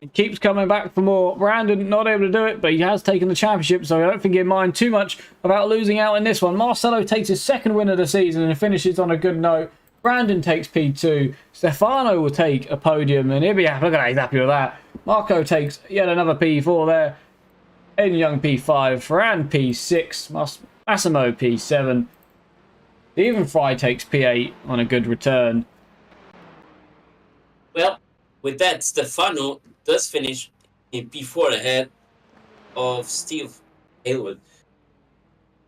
He keeps coming back for more. Brandon not able to do it, but he has taken the championship, so I don't think he'll mind too much about losing out in this one. Marcelo takes his second win of the season and finishes on a good note. Brandon takes P2. Stefano will take a podium, and he'll be happy. Look at that, he's happy with that. Marco takes yet another P4 there. Aiden Young P5. Ferran P6. Massimo P7. Even Fry takes P8 on a good return. Well, with that, Stefano does finish in P4 ahead of Steve Haywood.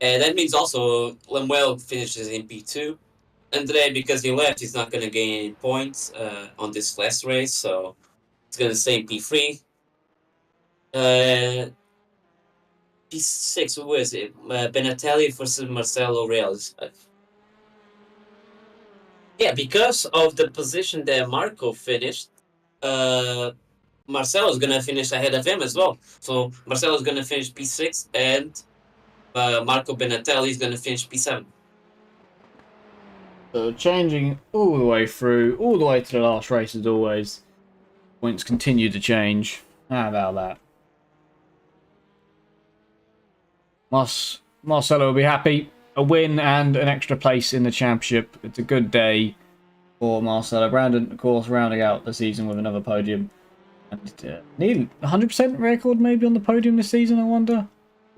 And that means also Lemuel finishes in P2. Andre, because he left, he's not going to gain any points on this last race, so he's going to stay in P3. P6, who is it? Benatelli versus Marcelo Reales. Yeah, because of the position that Marco finished, Marcelo's going to finish ahead of him as well. So Marcelo's going to finish P6, and Marco Benatelli is going to finish P7. So changing all the way through, all the way to the last race as always. Points continue to change. How about that? Marcelo will be happy. A win and an extra place in the championship. It's a good day for Marcelo. Brandon, of course, rounding out the season with another podium. And nearly 100% record maybe on the podium this season, I wonder?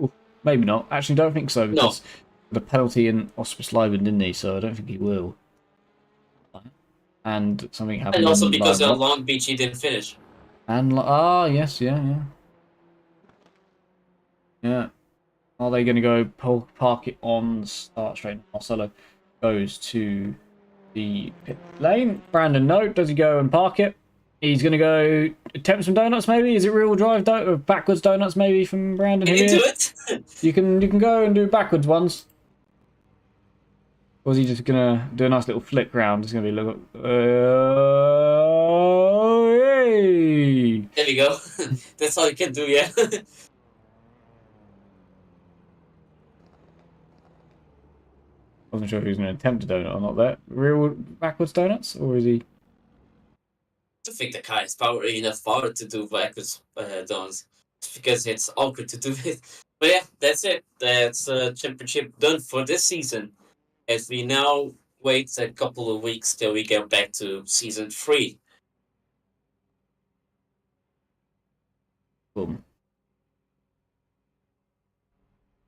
Ooh, maybe not. Actually, don't think so. Because the penalty in Auspice Liven, didn't he? So I don't think he will. And something happened. And also because of Long Beach, he didn't finish. And yes, yeah. Are they going to go park it on the start straight? Marcelo goes to the pit lane. Brandon, no. Does he go and park it? He's going to go attempt some donuts, maybe. Is it real drive backwards donuts, maybe from Brandon? Can you do it? You can go and do backwards ones. Or is he just going to do a nice little flick round? It's going to be a little... There we you go. That's all you can do, yeah. Wasn't sure if he was going to attempt a donut or not there. Real backwards donuts? Or is he... I think the car is enough power to do backwards downs. Because it's awkward to do it. But yeah, that's it. That's championship done for this season. As we now wait a couple of weeks till we get back to season 3. Boom.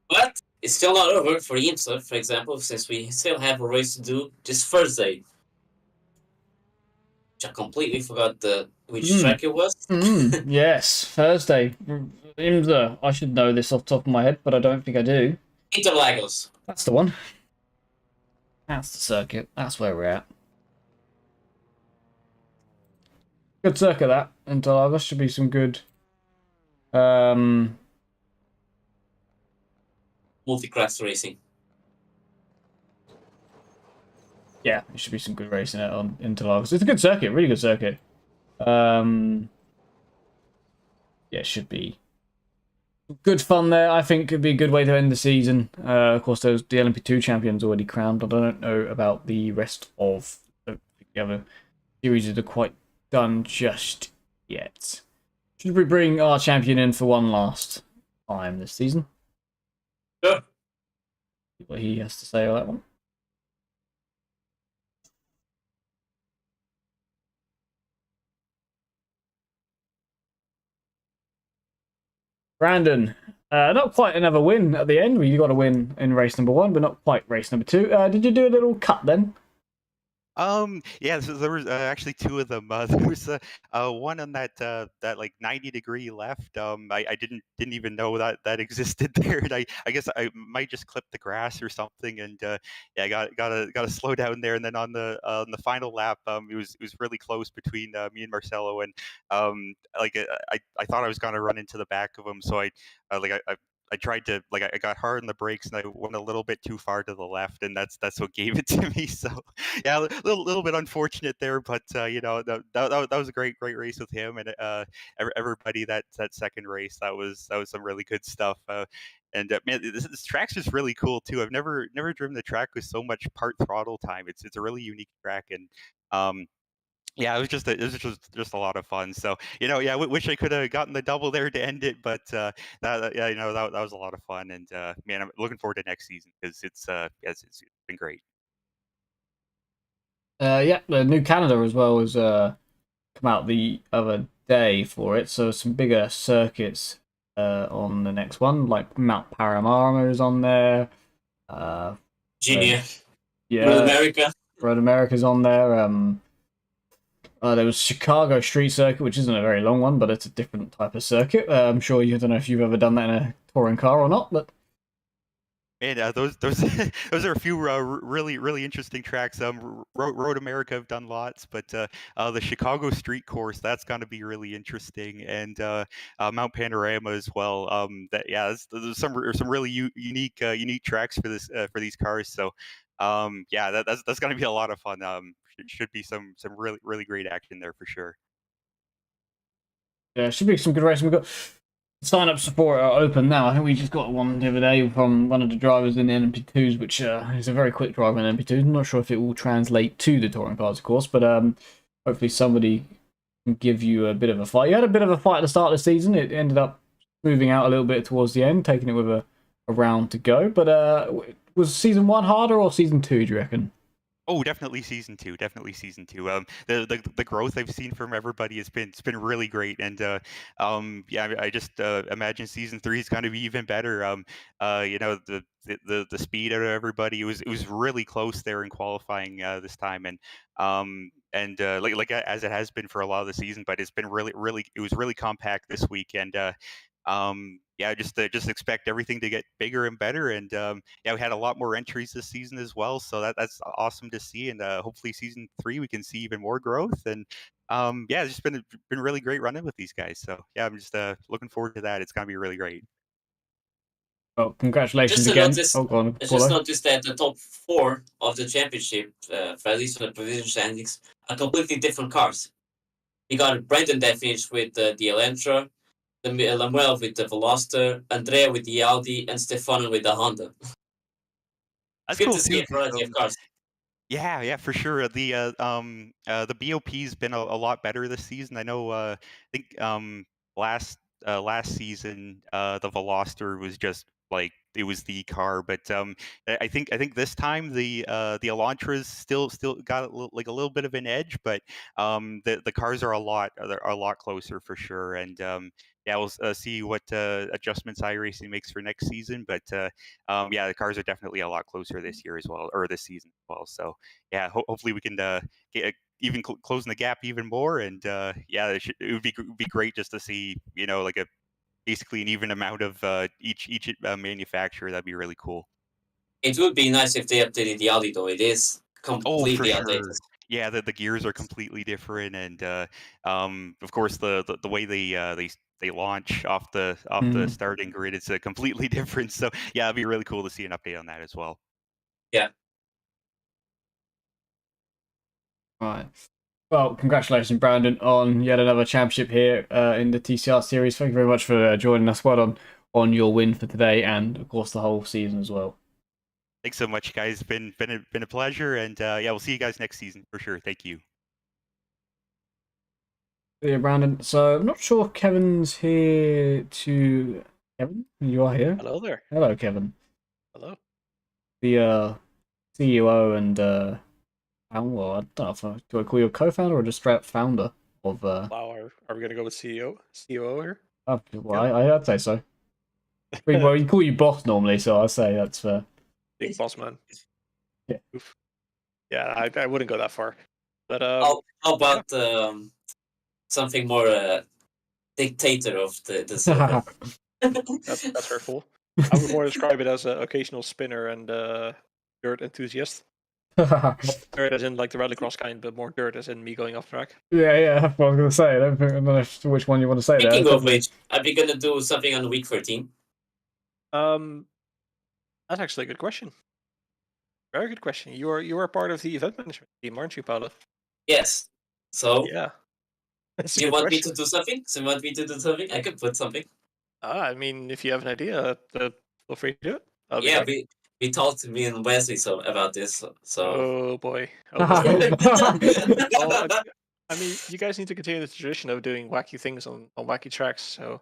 But it's still not over for IMSA, for example, since we still have a race to do this Thursday. Which I completely forgot which track it was. Yes, Thursday. IMSA. I should know this off the top of my head, but I don't think I do. Interlagos. That's the one. That's the circuit. That's where we're at. Good circuit, that. Interlagos should be some good... Multi-class racing. Yeah, it should be some good racing on Interlagos. It's a good circuit, really good circuit. Yeah, it should be good fun there. I think it'd be a good way to end the season. Of course, the LMP2 champions already crowned, but I don't know about the rest of the other series that are quite done just yet. Should we bring our champion in for one last time this season? Sure. See what he has to say on that one. Brandon, not quite another win at the end. We got a win in race number 1, but not quite race number 2. Did you do a little cut then? Yeah, so there was actually 2 of them. There was one on that like 90-degree left. I didn't even know that existed there. And I guess I might just clip the grass or something. And yeah, I gotta slow down there. And then on the final lap, it was really close between me and Marcelo. And like I thought I was gonna run into the back of him, so I tried to I got hard on the brakes and I went a little bit too far to the left, and that's what gave it to me. So yeah, a little bit unfortunate there, but you know that was a great race with him and everybody that second race. That was some really good stuff. And man, this track's just really cool too. I've never driven the track with so much part throttle time. It's a really unique track, and yeah, it was just a lot of fun. So you know, yeah, wish I could have gotten the double there to end it, but yeah, you know, that was a lot of fun, and man, I'm looking forward to next season because it's been great. Yeah, the New Canada as well has come out the other day for it. So some bigger circuits on the next one, like Mount Panorama is on there. Genia. Yeah, Road America. Road America's on there. There was Chicago Street Circuit, which isn't a very long one, but it's a different type of circuit. I'm sure I don't know if you've ever done that in a touring car or not, but Man, those those are a few really interesting tracks. Road America have done lots, but the Chicago Street Course, that's going to be really interesting, and Mount Panorama as well. That yeah, there's some really unique tracks for these cars. So yeah, that's going to be a lot of fun. Should be some really great action there for sure. yeah, it should be some good racing. We've got sign-ups for it are open now. I think we just got one the other day from one of the drivers in the NMP2s, which is a very quick driver in NMP2s. I'm not sure if it will translate to the touring cars, of course, but hopefully somebody can give you a bit of a fight. You had a bit of a fight at the start of the season. It ended up moving out a little bit towards the end, taking it with a round to go. But was season 1 harder or season 2, do you reckon? Oh, definitely season 2. Definitely season 2. The growth I've seen from everybody it's been really great, and yeah, I just imagine season 3 is going to be even better. You know, the speed out of everybody, it was really close there in qualifying this time, and as it has been for a lot of the season, but it's been really it was really compact this week, and yeah, just expect everything to get bigger and better. And yeah, we had a lot more entries this season as well, so that's awesome to see. And hopefully, season 3 we can see even more growth. And yeah, it's just been really great running with these guys. So yeah, I'm just looking forward to that. It's gonna be really great. Well, congratulations Just to again. notice, Oh, go on, I just Paulo. noticed that the top 4 of the championship, for at least for the provincial standings, are completely different cars. We got Brandon that finished with the Elantra, Lamuel with the Veloster, Andrea with the Audi, and Stefano with the Honda. It's That's good cool to see too, a 'cause, variety of cars. yeah, for sure. The BOP's been a lot better this season. I know. I think last last season the Veloster was just like it was the car, but I think this time the Elantra's still got like a little bit of an edge, but the cars are a lot closer for sure. And yeah, we'll see what adjustments iRacing makes for next season, but yeah, the cars are definitely a lot closer this year as well, or this season as well. So yeah, hopefully we can get even closing the gap even more. And yeah, it would be great just to see like a basically an even amount of each manufacturer. That'd be really cool. It would be nice if they updated the Audi, though. It is Oh, for completely outdated. sure. Yeah, the gears are completely different, and of course the way they launch off the Mm. starting grid, it's a completely different. So yeah, it'd be really cool to see an update on that as well. Yeah. Right. Well, congratulations, Brandon, on yet another championship here in the TCR series. Thank you very much for joining us. Well done on your win for today, and of course the whole season as well. Thanks so much, guys. Been a pleasure, and yeah, we'll see you guys next season for sure. Thank you. Yeah, Brandon. So I'm not sure if Kevin's here to. Kevin, you are here. Hello there. Hello, Kevin. Hello. The CEO and well, I don't know if do I call you a co-founder or just straight up founder of Wow, are we gonna go with CEO, COO here? well, I'd say so. Well, you call you boss normally, so I'd say that's fair. Big boss man. Yeah. Oof. Yeah, I wouldn't go that far. But How about something more dictator of the circuit? that's hurtful. I would more describe it as an occasional spinner and dirt enthusiast. Dirt as in like the rallycross kind, but more dirt as in me going off track. Yeah, that's what I was gonna say. I don't know which one you want to say there. Speaking of which, are we gonna do something on week 13? That's actually a good question. Very good question. You are part of the event management team, aren't you, Paolo? Yes. So, Yeah. That's a do you good want me question. to do something? So you want me to do something? I could put something. I mean, if you have an idea, feel free to do it. I'll be Yeah, great. we talked to me and Wesley about this. So Oh boy. Oh boy. Well, I mean, you guys need to continue the tradition of doing wacky things on wacky tracks, so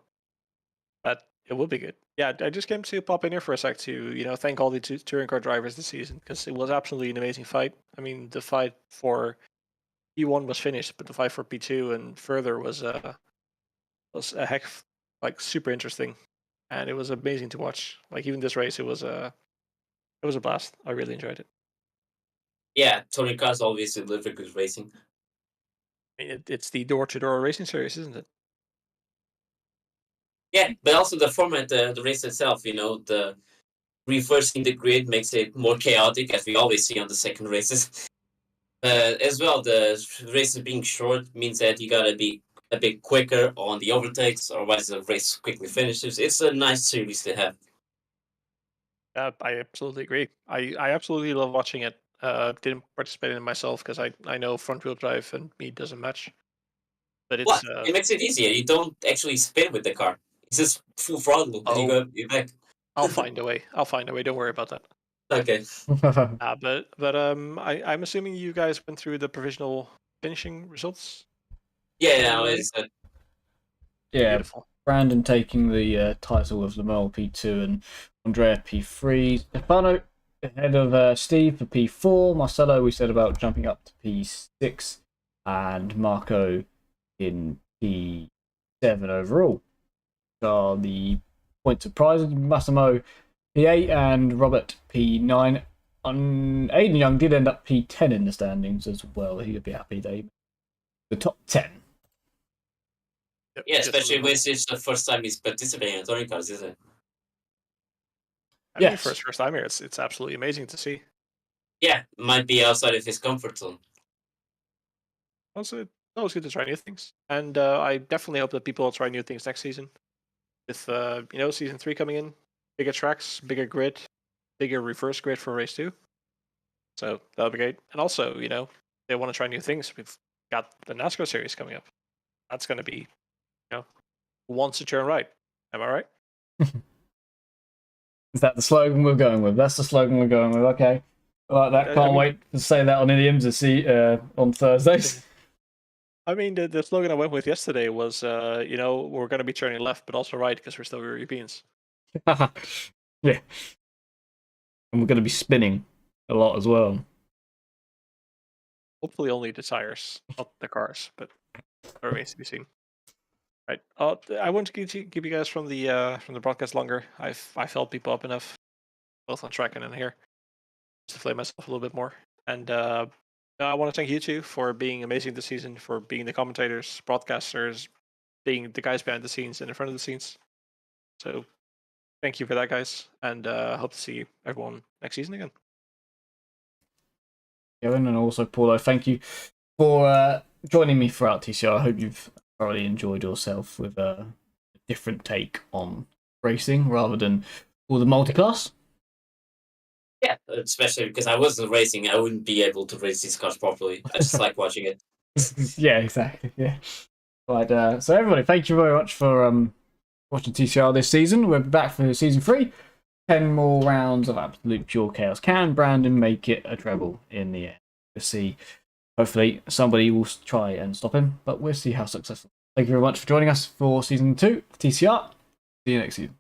that it will be good. Yeah, I just came to pop in here for a sec to thank all the touring car drivers this season because it was absolutely an amazing fight. I mean, the fight for P1 was finished, but the fight for P2 and further was a heck like super interesting, and it was amazing to watch. Like even this race, it was a blast. I really enjoyed it. yeah, touring cars always deliver good racing. I mean, it's the door-to-door racing series, isn't it? Yeah, but also the format, the race itself. The reversing the grid makes it more chaotic, as we always see on the second races. As well, the races being short means that you gotta be a bit quicker on the overtakes, otherwise the race quickly finishes. It's a nice series to have. I absolutely agree. I absolutely love watching it. Didn't participate in it myself because I know front wheel drive and me doesn't match. But What? it's It makes it easier. You don't actually spin with the car. It's just full throttle, and you're back. I'll find a way. I'll find a way. Don't worry about that. Okay. But I'm assuming you guys went through the provisional finishing results. Yeah, Already? Yeah, Beautiful. Brandon taking the title of Lamel P2 and Andrea P3. Stefano ahead of Steve for P4. Marcelo, we said about jumping up to P6. And Marco in P7 overall. Are the points of prizes. Massimo P8 and Robert P9. Aiden Young did end up P10 in the standings as well. He would be happy they the top 10. Yep, Yeah, just especially a when it's the first time he's participating in touring cars, isn't it? I mean, Yes. first time here, it's absolutely amazing to see. Yeah, might be outside of his comfort zone. Also, it's always good to try new things, and I definitely hope that people will try new things next season. With season 3 coming in, bigger tracks, bigger grid, bigger reverse grid for race 2. So that'll be great. And also, they want to try new things. We've got the NASCAR series coming up. that's going to be, who wants to turn right? Am I right? Is that the slogan we're going with? That's the slogan we're going with. Okay, I like that. Can't wait to say that on idioms to see on Thursdays. I mean, the slogan I went with yesterday was, we're going to be turning left, but also right because we're still Europeans. Yeah, and we're going to be spinning a lot as well. Hopefully, only the tires, not the cars, but that remains to be seen. Right. I won't keep you guys from the broadcast longer. I felt people up enough, both on track and in here, just to play myself a little bit more. And I want to thank you two for being amazing this season, for being the commentators, broadcasters, being the guys behind the scenes and in front of the scenes. So thank you for that, guys, and hope to see everyone next season again. Kevin, and also Paulo, thank you for joining me throughout TCR. I hope you've thoroughly enjoyed yourself with a different take on racing rather than all the multi-class. Yeah, especially because I wasn't racing, I wouldn't be able to race these cars properly. I just like watching it. Yeah, exactly. Yeah. But so everybody, thank you very much for watching TCR this season. We're back for season 3. 10 more rounds of absolute pure chaos. Can Brandon make it a treble in the end? We'll see. Hopefully somebody will try and stop him, but we'll see how successful. Thank you very much for joining us for season 2 of TCR. See you next season.